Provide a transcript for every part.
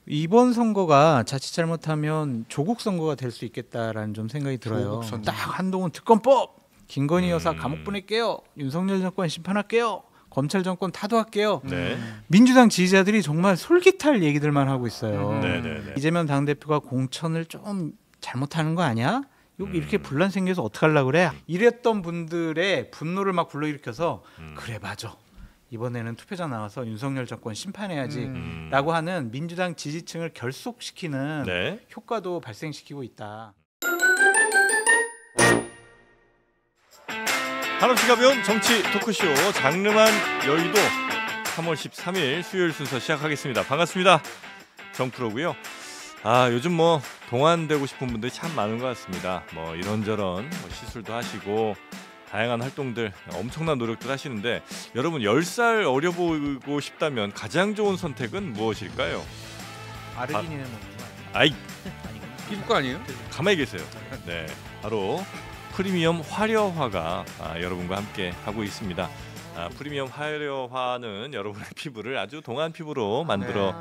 이번 선거가 자칫 잘못하면 조국 선거가 될 수 있겠다라는 좀 생각이 들어요. 조국 선거. 딱 한동훈 특검법, 김건희 여사 감옥 보낼게요, 윤석열 정권 심판할게요, 검찰 정권 타도할게요. 네. 민주당 지지자들이 정말 솔깃할 얘기들만 하고 있어요. 네네네. 이재명 당대표가 공천을 좀 잘못하는 거 아니야? 이렇게 분란 생겨서 어떡하려고 그래? 이랬던 분들의 분노를 막 불러일으켜서 그래 맞아. 이번에는 투표장 나와서 윤석열 정권 심판해야지 라고 하는 민주당 지지층을 결속시키는 네. 효과도 발생시키고 있다. 한없이 가벼운 정치 토크쇼 장르만 여의도 3월 13일 수요일 순서 시작하겠습니다. 반갑습니다. 정프로고요. 요즘 뭐 동안되고 싶은 분들이 참 많은 것 같습니다. 뭐 이런저런 시술도 하시고 다양한 활동들 엄청난 노력들 하시는데 여러분 10살 어려 보이고 싶다면 가장 좋은 선택은 무엇일까요? 아르기닌을 먹는 거 아이 피부과 아니에요? 가만히 계세요. 네, 바로 프리미엄 화려화가 여러분과 함께 하고 있습니다. 프리미엄 화려화는 여러분의 피부를 아주 동안 피부로 만들어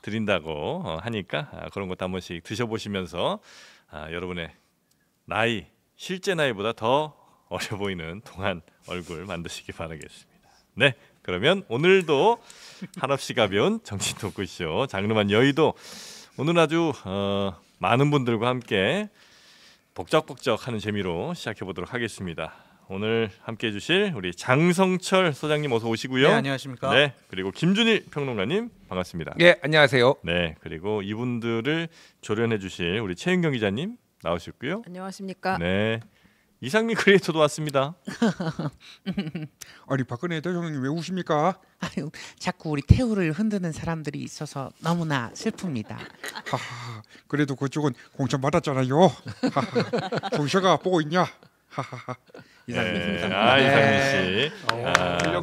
드린다고 하니까 그런 것도 한 번씩 드셔보시면서 여러분의 나이, 실제 나이보다 더 어려 보이는 동안 얼굴 만드시기 바라겠습니다. 네, 그러면 오늘도 한없이 가벼운 정치 토크쇼 장르만 여의도 오늘 아주 많은 분들과 함께 복적복적하는 재미로 시작해 보도록 하겠습니다. 오늘 함께해 주실 우리 장성철 소장님 어서 오시고요. 네, 안녕하십니까? 네, 그리고 김준일 평론가님 반갑습니다. 예, 안녕하세요. 네, 그리고 이분들을 조련해 주실 우리 최윤경 기자님 나오셨고요. 안녕하십니까? 네, 이상민 크리에이터도 왔습니다. 아니 박근혜 대통령이 왜 우십니까? 아유, 자꾸 우리 태우를 흔드는 사람들이 있어서 너무나 슬픕니다. 하하, 그래도 그쪽은 공천 받았잖아요. 하하, 정셔가 보고 있냐? 하하하. 이상민 씨.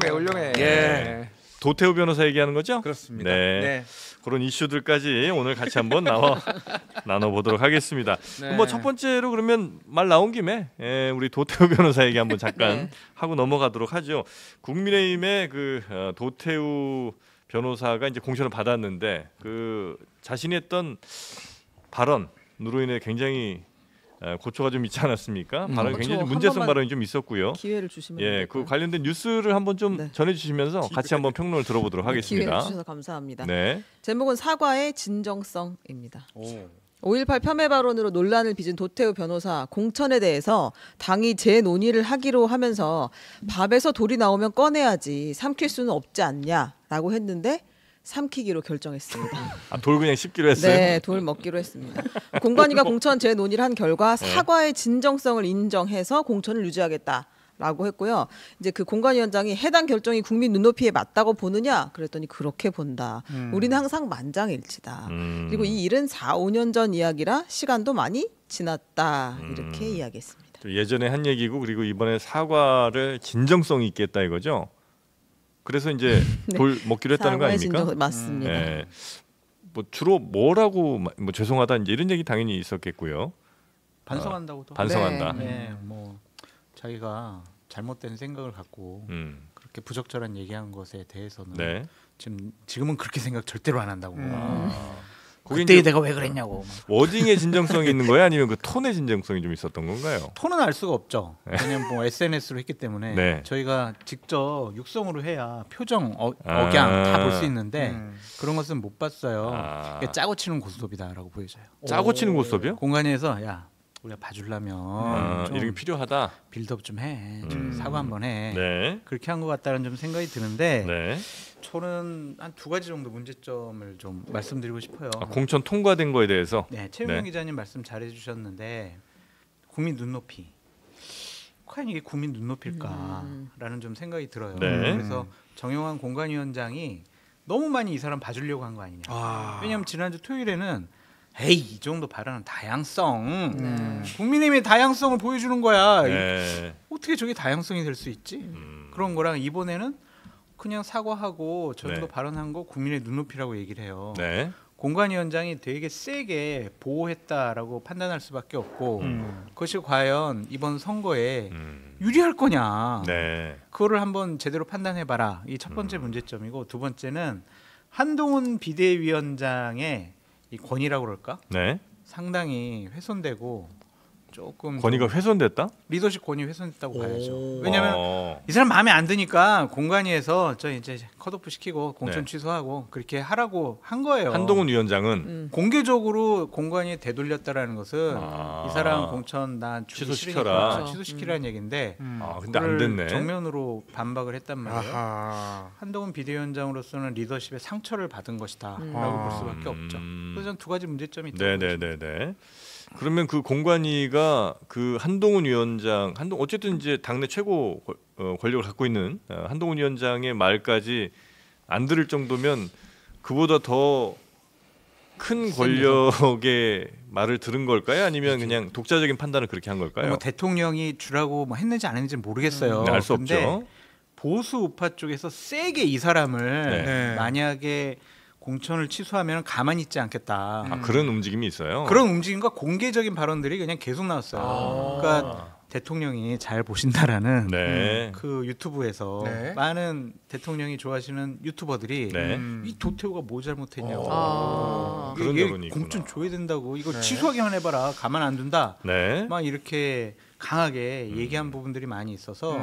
훌륭해. 예. 도태우 변호사 얘기하는 거죠? 그렇습니다. 네. 그런 이슈들까지 오늘 같이 한번 나눠보도록 하겠습니다. 네. 뭐 첫 번째로 그러면 말 나온 김에 우리 도태우 변호사 얘기 한번 잠깐 네. 하고 넘어가도록 하죠. 국민의힘의 그 도태우 변호사가 이제 공천을 받았는데 그 자신이 했던 발언으로 인해 굉장히 고초가 좀 있지 않았습니까? 발언이 굉장히 좀 문제성 발언이 좀 있었고요. 기회를 주시면 예, 그 관련된 뉴스를 한번 좀 네. 전해주시면서 같이 한번 평론을 들어보도록 기회를 하겠습니다. 주셔서 감사합니다. 네. 제목은 사과의 진정성입니다. 5.18 폄훼 발언으로 논란을 빚은 도태우 변호사 공천에 대해서 당이 재논의를 하기로 하면서 밥에서 돌이 나오면 꺼내야지 삼킬 수는 없지 않냐라고 했는데 삼키기로 결정했습니다. 돌 그냥 씹기로 했어요. 네, 돌 먹기로 했습니다. 공관위가 공천 재논의를 한 결과 사과의 진정성을 인정해서 공천을 유지하겠다라고 했고요. 이제 그 공관위원장이 해당 결정이 국민 눈높이에 맞다고 보느냐 그랬더니 그렇게 본다. 우리는 항상 만장일치다. 그리고 이 일은 4, 5년 전 이야기라 시간도 많이 지났다. 이렇게 이야기했습니다. 예전에 한 얘기고 그리고 이번에 사과를 진정성이 있게 했다 이거죠. 그래서 이제 네. 돌 먹기로 했다는 거 사과의 아닙니까? 진정 맞습니다. 네. 뭐 주로 뭐라고 뭐 죄송하다 이제 이런 얘기 당연히 있었겠고요. 반성한다고도. 반성한다. 네, 뭐 자기가 잘못된 생각을 갖고 그렇게 부적절한 얘기한 것에 대해서는 네. 지금은 그렇게 생각 절대로 안 한다고. 거기 그때 이제 내가 왜 그랬냐고. 워딩의 진정성이 있는 거예요, 아니면 그 톤의 진정성이 좀 있었던 건가요? 톤은 알 수가 없죠. 왜냐면 뭐 SNS로 했기 때문에 네. 저희가 직접 육성으로 해야 표정, 억양 다 볼 수 있는데 그런 것은 못 봤어요. 그러니까 짜고 치는 고스톱이다라고 보여져요. 짜고 치는 고스톱이요? 공간에서 야 우리가 봐주려면 좀 이런 게 필요하다. 빌드업 좀 해, 좀 사과 한번 해. 네. 그렇게 한 것 같다는 좀 생각이 드는데 네. 저는 한 두 가지 정도 문제점을 좀 말씀드리고 싶어요. 공천 통과된 거에 대해서. 네, 최윤경 네. 기자님 말씀 잘해주셨는데 국민 눈높이, 과연 이게 국민 눈높일까라는 좀 생각이 들어요. 네. 그래서 정영환 공관위원장이 너무 많이 이 사람 봐주려고 한 거 아니냐. 왜냐하면 지난주 토요일에는 에이 이 정도 발언은 다양성, 국민의힘의 다양성을 보여주는 거야. 네. 어떻게 저게 다양성이 될 수 있지? 그런 거랑 이번에는 그냥 사과하고 저 정도 네. 발언한 거 국민의 눈높이라고 얘기를 해요. 네. 공관위원장이 되게 세게 보호했다라고 판단할 수밖에 없고 그것이 과연 이번 선거에 유리할 거냐. 네. 그거를 한번 제대로 판단해봐라. 이 첫 번째 문제점이고 두 번째는 한동훈 비대위원장의 이 권위라고 그럴까? 네. 상당히 훼손되고 조금 권위가 훼손됐다? 리더십 권위 훼손됐다고 봐야죠. 오. 왜냐하면 이 사람 마음에 안 드니까 공관위에서 저 이제 컷오프 시키고 공천 네. 취소하고 그렇게 하라고 한 거예요. 한동훈 위원장은 공개적으로 공관위에 되돌렸다라는 것은 아. 이 사람 공천 난 주기 취소시켜라. 싫으니까 취소시키라는 얘기인데 아 근데 안 그걸 됐네. 정면으로 반박을 했단 말이에요. 아하. 한동훈 비대위원장으로서는 리더십에 상처를 받은 것이다라고 아. 볼 수밖에 없죠. 그래서 저는 두 가지 문제점이 있다고 보죠. 네네네네. 그러면 그 공관위가 그 한동훈 위원장, 어쨌든 이제 당내 최고 권력을 갖고 있는 한동훈 위원장의 말까지 안 들을 정도면 그보다 더 큰 권력의 말을 들은 걸까요? 아니면 그냥 독자적인 판단을 그렇게 한 걸까요? 뭐 대통령이 주라고 뭐 했는지 안 했는지 모르겠어요. 알 수 근데 없죠. 보수 우파 쪽에서 세게 이 사람을 네. 만약에 공천을 취소하면 가만히 있지 않겠다. 아, 그런 움직임이 있어요. 그런 움직임과 공개적인 발언들이 그냥 계속 나왔어요. 그러니까 대통령이 잘 보신다라는 네. 그 유튜브에서 네. 많은 대통령이 좋아하시는 유튜버들이 네. 이 도태우가 뭐 잘못했냐고. 아. 그런 얘 여론이 공천 있구나. 줘야 된다고. 이거 취소하기만 해봐라. 가만 안 둔다. 네. 막 이렇게 강하게 얘기한 부분들이 많이 있어서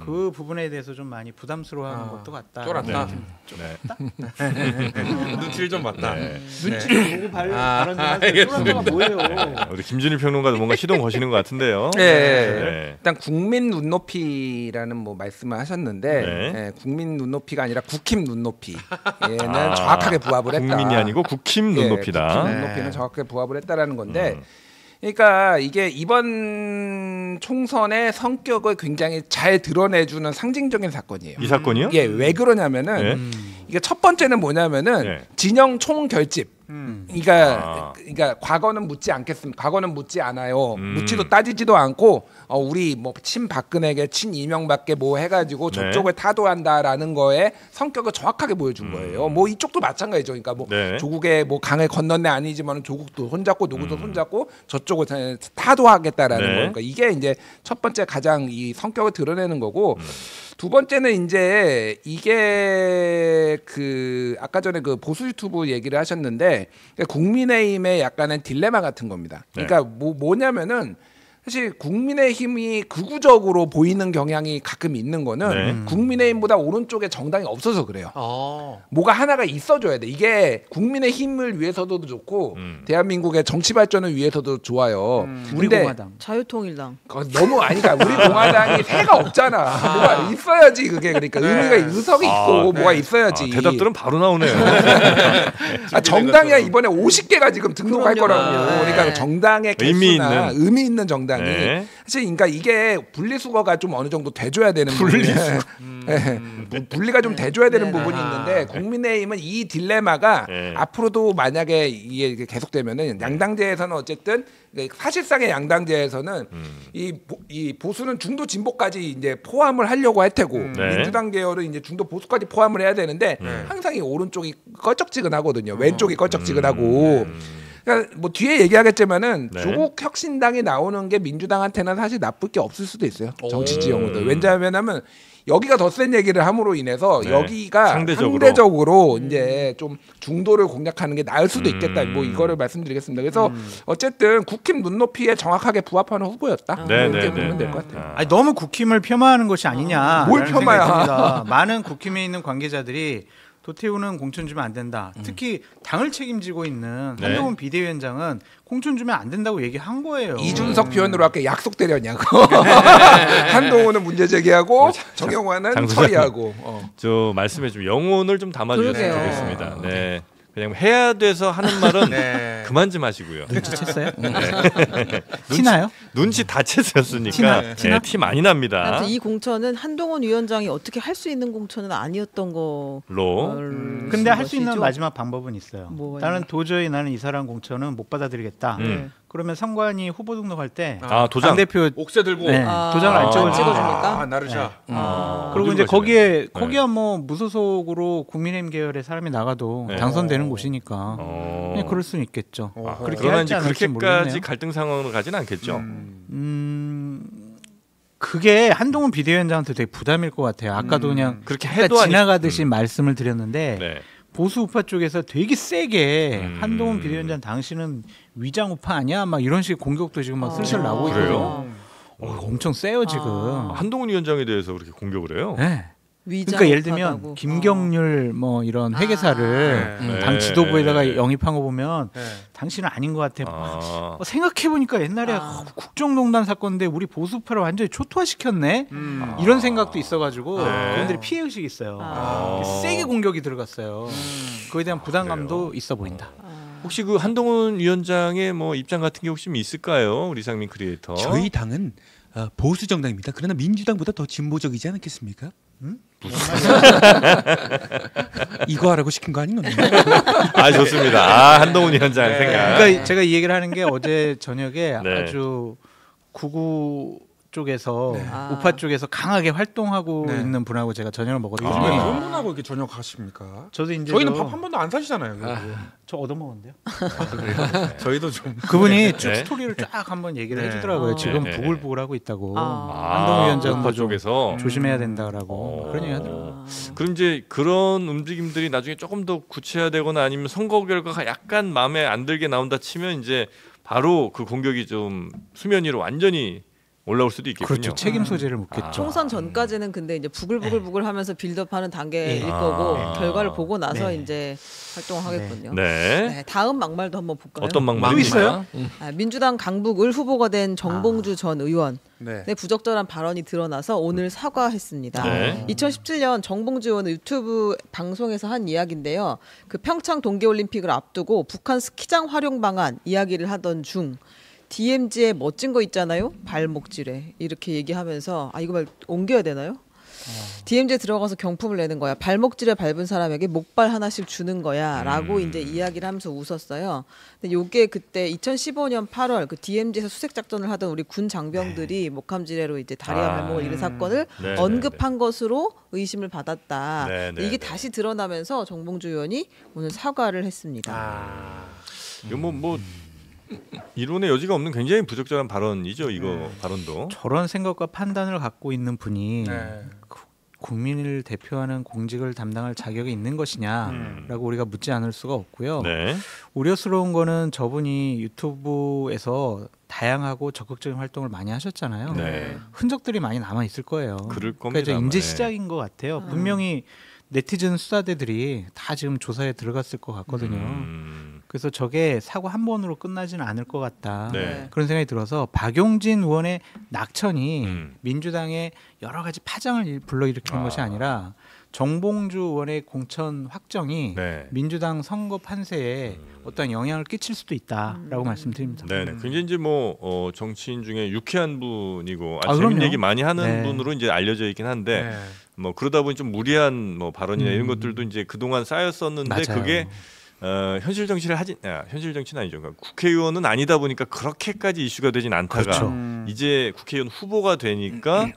그 부분에 대해서 좀 많이 부담스러워하는 것도 같다. 쫄았다. 네. 눈치를 좀 봤다. 네. 눈치 보고 발언 좀 하세요. 쫄았다가 뭐예요? 우리 김준일 평론가도 뭔가 시동 거시는 것 같은데요. 네. 일단 국민 눈높이라는 뭐 말씀을 하셨는데 네. 예, 국민 눈높이가 아니라 국힘 눈높이 얘는 아, 정확하게 부합을 했다. 국민이 아니고 국힘 눈높이다. 국힘 네. 눈높이는 정확하게 부합을 했다라는 건데 그러니까 이게 이번 총선의 성격을 굉장히 잘 드러내주는 상징적인 사건이에요. 이 사건이요? 예, 왜 그러냐면은 네. 이게 첫 번째는 뭐냐면은 네. 진영 총결집. 아. 그러니까 과거는 묻지 않겠습니다. 과거는 묻지 않아요. 음. 묻지도 따지지도 않고 우리 뭐 친박근혜게 친이명밖에 뭐 해가지고 네. 저쪽을 타도한다라는 거에 성격을 정확하게 보여준 거예요. 뭐 이쪽도 마찬가지죠. 그러니까 뭐 네. 조국의 뭐 강을 건넌 애 아니지만 조국도 손잡고 누구도 손잡고 저쪽을 타도하겠다라는 네. 거예요. 그러니까 이게 이제 첫 번째 가장 이 성격을 드러내는 거고. 두 번째는 이제 이게 그 아까 전에 그 보수 유튜브 얘기를 하셨는데 국민의힘의 약간의 딜레마 같은 겁니다. 그러니까 뭐냐면은 사실 국민의힘이 극우적으로 보이는 경향이 가끔 있는 거는 네. 국민의힘보다 오른쪽에 정당이 없어서 그래요. 뭐가 하나가 있어줘야 돼. 이게 국민의힘을 위해서도 좋고 대한민국의 정치 발전을 위해서도 좋아요. 우리 근데 공화당. 자유통일당. 너무 아니까 우리 공화당이 새가 없잖아. 뭐가 있어야지 그게 그러니까 의미가 의석이 있고 뭐가 있어야지. 대답들은 바로 나오네요. 정당이야 이번에 50개가 지금 등록할 그럼요. 거라고. 네. 그러니까 정당의 의미 개수나 있는. 의미 있는 정당이 네. 사실 그러니까 이게 분리수거가 좀 어느 정도 돼줘야 되는 분리가 좀 돼줘야 되는 부분이 있는데 국민의힘은 이 딜레마가 네. 앞으로도 만약에 이게 계속되면은 양당제에서는 어쨌든 사실상의 양당제에서는 이 보수는 중도 진보까지 이제 포함을 하려고 할 테고 네. 민주당 계열은 이제 중도 보수까지 포함을 해야 되는데 항상 이 오른쪽이 껄쩍지근하거든요. 왼쪽이 껄쩍지근하고. 그러니까 뭐 뒤에 얘기하겠지만은 네. 조국 혁신당이 나오는 게 민주당한테는 사실 나쁠 게 없을 수도 있어요. 정치 지형으로. 왜냐하면 여기가 더 센 얘기를 함으로 인해서 네. 여기가 상대적으로. 상대적으로 이제 좀 중도를 공략하는 게 나을 수도 있겠다. 뭐 이거를 말씀드리겠습니다. 그래서 어쨌든 국힘 눈높이에 정확하게 부합하는 후보였다. 네, 이렇게 네, 보면 네. 될 것 같아요. 아니, 너무 국힘을 폄하하는 것이 아니냐. 뭘 폄하야. 많은 국힘에 있는 관계자들이 도태우는 공천 주면 안 된다. 특히 당을 책임지고 있는 네. 한동훈 비대위원장은 공천 주면 안 된다고 얘기한 거예요. 이준석 표현으로 할게 약속 때렸냐고. 한동훈은 문제 제기하고 정영화는 장 소장님. 처리하고. 저 말씀에 좀 영혼을 좀 담아주셨으면 그러게요. 좋겠습니다. 네. 그냥 해야 돼서 하는 말은 네. 그만 좀 하시고요. 눈치챘어요? 티나요? 눈치 다 챘었으니까 티나? 티 많이 납니다. 아무튼 이 공천은 한동훈 위원장이 어떻게 할 수 있는 공천은 아니었던 거. 로. 근데 할 수 있는 것이죠? 마지막 방법은 있어요. 뭐가 나는 있나? 도저히 나는 이 사람 공천은 못 받아들이겠다. 그러면 선관위 후보 등록할 때 아 도장. 당대표 옥새 들고 네, 도장을 안 찍어줍니다. 찍어줍니까? 나르샤. 그리고 이제 어디로 거기에 가시나요? 거기야 뭐 무소속으로 국민의힘 계열의 사람이 나가도 네. 당선되는 곳이니까 그냥 그럴 수는 있겠죠. 그렇게 그러나 할지 이제 안 할지 그렇게까지 모르겠네요. 갈등 상황으로 가진 않겠죠. 그게 한동훈 비대위원장한테 되게 부담일 것 같아요. 아까도 그냥 그렇게 약간 해도 지나가듯이 말씀을 드렸는데 네. 보수 우파 쪽에서 되게 세게 한동훈 비대위원장 당신은 위장 우파 아니야? 막 이런 식의 공격도 지금 막 슬슬 나오고 그래요? 있거든요. 엄청 세요 지금. 한동훈 위원장에 대해서 그렇게 공격을 해요. 네. 위장 그러니까 예를 들면 우파다고. 김경률 뭐 이런 회계사를 네. 당 지도부에다가 네. 영입한 거 보면 당신은 아닌 것 같아. 아. 생각해 보니까 옛날에 국정농단 사건인데 우리 보수파를 완전히 초토화시켰네. 이런 생각도 있어가지고 그분들이 피해 의식이 있어요. 세게 공격이 들어갔어요. 그에 대한 부담감도 있어 보인다. 혹시 그 한동훈 위원장의 뭐 입장 같은 게 혹시 있을까요? 우리 이상민 크리에이터. 저희 당은 보수 정당입니다. 그러나 민주당보다 더 진보적이지 않겠습니까? 이거 하라고 시킨 거 아닌 겁니까? 아 좋습니다. 한동훈 위원장 생각. 그러니까 제가 이 얘기를 하는 게 어제 저녁에 네. 아주 구구 쪽에서 우파 쪽에서 강하게 활동하고 있는 분하고 제가 저녁을 먹었더니 요즘에 그런 분하고 이렇게 저녁 하십니까? 저도 이제 저희는 밥 한 번도 안 사시잖아요. 저 얻어먹었는데요. 저희도 좀 그분이 쭉 네. 스토리를 쫙 한번 얘기를 네. 해주더라고요. 지금 네. 부글부글하고 있다고. 아, 한동훈 위원장도 우파 좀 쪽에서 조심해야 된다라고 그런 얘기 하더라고요. 그럼 이제 그런 움직임들이 나중에 조금 더 구체화되거나 아니면 선거 결과가 약간 마음에 안 들게 나온다 치면 이제 바로 그 공격이 좀 수면 위로 완전히 올라올 수도 있겠군요. 그렇죠. 책임 소재를 묻겠죠. 총선 전까지는 근데 이제 부글부글하면서 빌드업하는 단계일 거고 결과를 보고 나서 네. 이제 활동하겠군요. 네. 다음 막말도 한번 볼까요? 어떤 막말이 또 있어요? 민주당 강북 을 후보가 된 정봉주 전 의원 네. 의 부적절한 발언이 드러나서 오늘 사과했습니다. 네. 2017년 정봉주 의원은 유튜브 방송에서 한 이야기인데요. 그 평창 동계올림픽을 앞두고 북한 스키장 활용 방안 이야기를 하던 중 DMZ에 멋진 거 있잖아요. 발목질에 이렇게 얘기하면서 이거 말 옮겨야 되나요? DMZ에 들어가서 경품을 내는 거야. 발목질에 밟은 사람에게 목발 하나씩 주는 거야라고 이제 이야기를 하면서 웃었어요. 근데 요게 그때 2015년 8월 그 DMZ에서 수색 작전을 하던 우리 군 장병들이 목함지뢰로 이제 다리와 발목을 잃은 사건을 네, 언급한 것으로 의심을 받았다. 네, 네, 이게 네. 다시 드러나면서 정봉주 의원이 오늘 사과를 했습니다. 이거 뭐 이론의 여지가 없는 굉장히 부적절한 발언이죠. 이거 발언도. 저런 생각과 판단을 갖고 있는 분이 네. 국민을 대표하는 공직을 담당할 자격이 있는 것이냐라고 우리가 묻지 않을 수가 없고요. 네. 우려스러운 거는 저분이 유튜브에서 다양하고 적극적인 활동을 많이 하셨잖아요. 네. 흔적들이 많이 남아 있을 거예요. 그럴 그러니까 겁니다. 이제 이제 네. 시작인 것 같아요. 분명히 네티즌 수사대들이 다 지금 조사에 들어갔을 것 같거든요. 그래서 저게 사고 한 번으로 끝나지는 않을 것 같다. 네. 그런 생각이 들어서 박용진 의원의 낙천이 민주당의 여러 가지 파장을 불러일으키는 것이 아니라 정봉주 의원의 공천 확정이 네. 민주당 선거 판세에 어떤 영향을 끼칠 수도 있다라고 말씀드립니다. 네, 굉장히 이제 뭐 정치인 중에 유쾌한 분이고 아, 재밌는 그럼요. 얘기 많이 하는 네. 분으로 이제 알려져 있긴 한데 네. 뭐 그러다 보니 좀 무리한 뭐 발언이나 이런 것들도 이제 그동안 쌓였었는데 맞아요. 그게 현실 정치를 현실 정치는 아니죠. 그러니까 국회의원은 아니다 보니까 그렇게까지 이슈가 되진 않다가 그렇죠. 이제 국회의원 후보가 되니까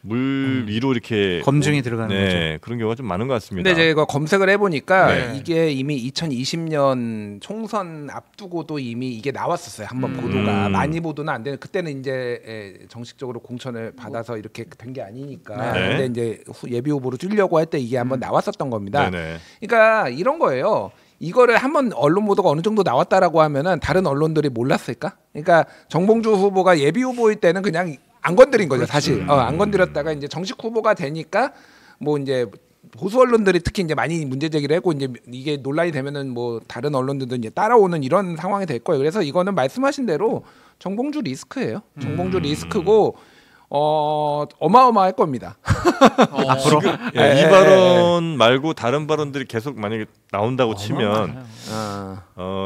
물 위로 이렇게 검증이 들어가는 네, 그런 경우가 좀 많은 것 같습니다. 근데 제가 검색을 해보니까 네. 이게 이미 2020년 총선 앞두고도 이미 이게 나왔었어요. 한번 보도가 많이 보도는 안 되는 그때는 이제 정식적으로 공천을 받아서 이렇게 된 게 아니니까. 네. 근데 이제 예비 후보로 뛰려고 할 때 이게 한번 나왔었던 겁니다. 네네. 그러니까 이런 거예요. 이거를 한번 언론 보도가 어느 정도 나왔다라고 하면은 다른 언론들이 몰랐을까? 그러니까 정봉주 후보가 예비 후보일 때는 그냥 안 건드린 거죠, 사실. 안 건드렸다가 이제 정식 후보가 되니까 뭐 이제 보수 언론들이 특히 이제 많이 문제 제기를 했고 이제 이게 논란이 되면은 뭐 다른 언론들도 이제 따라오는 이런 상황이 될 거예요. 그래서 이거는 말씀하신 대로 정봉주 리스크예요. 정봉주 리스크고 어마어마할 겁니다. 앞으로 이 발언 말고 다른 발언들이 계속 만약에 나온다고 치면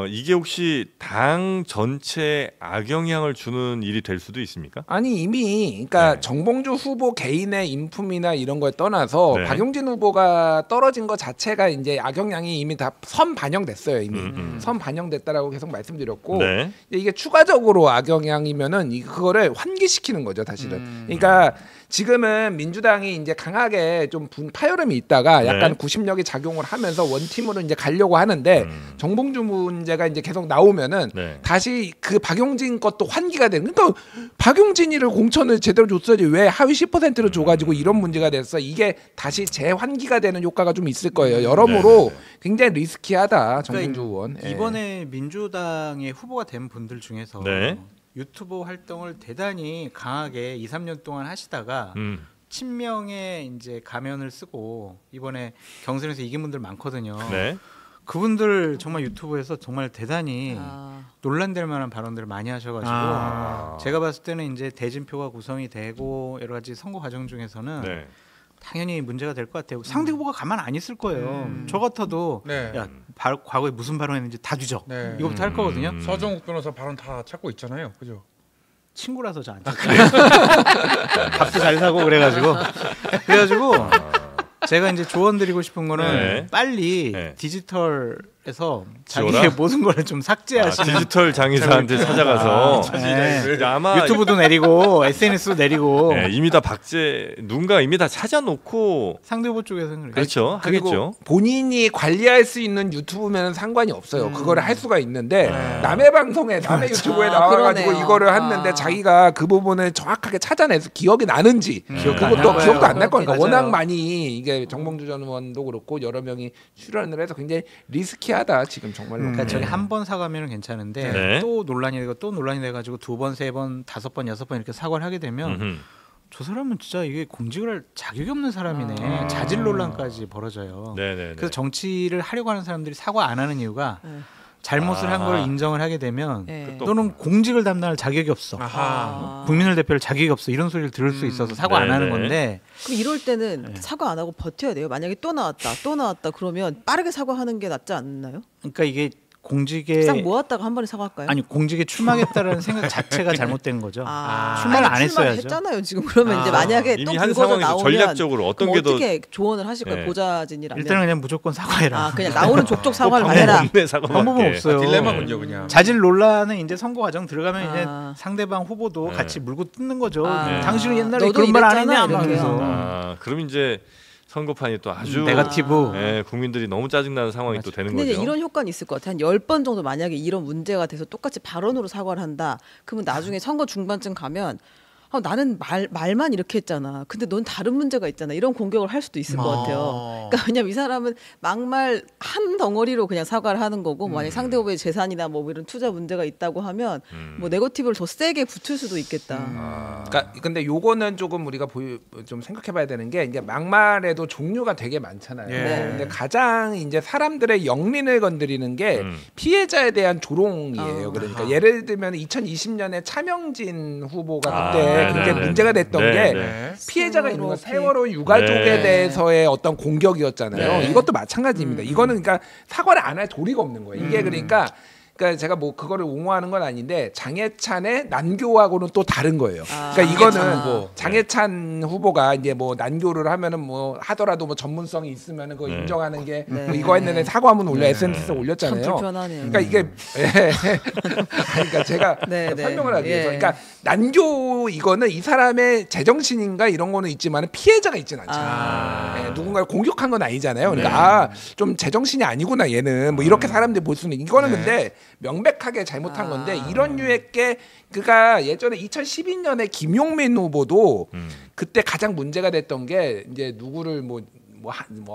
이게 혹시 당 전체에 악영향을 주는 일이 될 수도 있습니까? 아니 이미 그러니까 네. 정봉주 후보 개인의 인품이나 이런 거에 떠나서 네. 박용진 후보가 떨어진 것 자체가 이제 악영향이 이미 다 선 반영됐어요. 이미 선 반영됐다라고 계속 말씀드렸고 네. 이게 추가적으로 악영향이면은 그거를 환기시키는 거죠, 사실은. 그러니까 지금은 민주당이 이제 강하게 좀 파열음이 있다가 약간 네. 구심력이 작용을 하면서 원팀으로 이제 가려고 하는데 정봉주 문제가 이제 계속 나오면은 네. 다시 그 박용진 것도 환기가 되는. 그러니까 박용진이를 공천을 제대로 줬어야지 왜 하위 10%를 줘가지고 이런 문제가 됐어. 이게 다시 재환기가 되는 효과가 좀 있을 거예요. 여러모로 굉장히 리스키하다 정봉주 의원. 예. 이번에 민주당의 후보가 된 분들 중에서 네. 유튜브 활동을 대단히 강하게 2, 3년 동안 하시다가 친명의 이제 가면을 쓰고 이번에 경선에서 이긴 분들 많거든요. 네. 그분들 정말 유튜브에서 정말 대단히 논란될 만한 발언들을 많이 하셔가지고 제가 봤을 때는 이제 대진표가 구성이 되고 여러 가지 선거 과정 중에서는 네. 당연히 문제가 될 것 같아요. 상대 후보가 가만 안 있을 거예요. 저 같아도 네. 야 과거에 무슨 발언했는지 다 뒤져. 네. 이거부터 할 거거든요. 서정욱 변호사 발언 다 찾고 있잖아요. 그죠? 친구라서 저한테 밥도 잘 사고 그래가지고 제가 이제 조언 드리고 싶은 거는 네. 빨리 네. 디지털에서 지워라? 자기의 모든 걸 좀 삭제하시는 디지털 장의사한테 찾아가서 네. 아마 유튜브도 내리고 SNS도 내리고 네, 이미 다 누군가 이미 다 찾아놓고 상대 후보 쪽에서는 그래요. 그렇죠. 그리고 하겠죠. 본인이 관리할 수 있는 유튜브면 상관이 없어요. 그거를 할 수가 있는데 남의 방송에 남의 유튜브에 나와가지고 그러네요. 이거를 했는데 자기가 그 부분을 정확하게 찾아내서 기억이 나는지 그것도 기억도 안 날 거니까 맞아요. 워낙 많이 이게 정봉주 전 의원도 그렇고 여러 명이 출연을 해서 굉장히 리스키하다 지금 정말로. 그러니까 저기 한 번 사과하면 괜찮은데 네. 또 논란이 되고 또 논란이 돼가지고 2번, 3번, 5번, 6번 이렇게 사과를 하게 되면 저 사람은 진짜 이게 공직을 할 자격이 없는 사람이네. 자질 논란까지 벌어져요. 네네. 그래서 정치를 하려고 하는 사람들이 사과 안 하는 이유가 잘못을 한 걸 인정을 하게 되면 네. 너는 공직을 담당할 자격이 없어. 국민을 대표할 자격이 없어. 이런 소리를 들을 수 있어서 사과 안 하는 네네. 건데 그럼 이럴 때는 사과 안 하고 버텨야 돼요. 만약에 또 나왔다 그러면 빠르게 사과하는 게 낫지 않나요? 그러니까 이게 공직에 싹 모았다가 한 번에 사과할까요? 아니 공직에 출마하겠다라는 생각 자체가 잘못된 거죠. 출마를 아니, 안 했어야죠. 했잖아요. 지금 그러면 이제 만약에 또 이미 한 불거져 상황에서 나오면 전략적으로 어떤 그럼 게 더 어떻게 조언을 하실 거예요? 네. 보좌진이라면. 일단은 그냥 무조건 사과해라. 그냥 나오는 족족 사과를 방법은 해라. 없네, 사과밖에. 방법은 없어요. 딜레마군요, 그냥. 자질 논란은 이제 선거 과정 들어가면 이제 아. 상대방 후보도 네. 같이 물고 뜯는 거죠. 아. 당신은 옛날에 너도 그런 말 안 이랬잖아, 했냐 이렇게요. 하면서 그럼 이제 선거판이 또 아주 네거티브. 네, 국민들이 너무 짜증나는 상황이 또 되는 근데 이제 거죠. 이런 효과는 있을 것 같아요. 한 10번 정도 만약에 이런 문제가 돼서 똑같이 발언으로 사과를 한다. 그러면 나중에 선거 중반쯤 가면 나는 말만 이렇게 했잖아. 근데 넌 다른 문제가 있잖아. 이런 공격을 할 수도 있을 것 같아요. 그러니까 왜냐면 이 사람은 막말 한 덩어리로 그냥 사과를 하는 거고 만약 상대 후보의 재산이나 뭐 이런 투자 문제가 있다고 하면 뭐 네거티브를 더 세게 붙을 수도 있겠다. 그러니까 근데 요거는 조금 우리가 좀 생각해봐야 되는 게 이제 막말에도 종류가 되게 많잖아요. 네. 근데 가장 이제 사람들의 영린을 건드리는 게 피해자에 대한 조롱이에요. 그러니까 예를 들면 2020년에 차명진 후보가 그때 굉장히 문제가 됐던 게 피해자가 있는 거 세월호 유가족에 대해서의 어떤 공격이었잖아요. 이것도 마찬가지입니다. 이거는 그러니까 사과를 안 할 도리가 없는 거예요. 이게 그러니까 제가 뭐 그거를 옹호하는 건 아닌데 장해찬의 난교하고는 또 다른 거예요. 그러니까 이거는 장해찬 후보가 이제 뭐 난교를 하면은 뭐 하더라도 뭐 전문성이 있으면은 그거 인정하는 게 뭐 이거 했는데 사과문 올려 SNS에 올렸잖아요. 참 불편하네요. 그러니까 이게 그러니까 제가 설명을 하기 위해서 그러니까 난교 이거는 이 사람의 제정신인가 이런 거는 있지만 피해자가 있지는 않잖아요. 누군가를 공격한 건 아니잖아요. 그러니까 좀 제정신이 아니구나 얘는 뭐 이렇게 사람들이 볼 수는 이거는 근데 명백하게 잘못한 건데 이런 유의 게 그가 예전에 2012년에 김용민 후보도 그때 가장 문제가 됐던 게 이제 누구를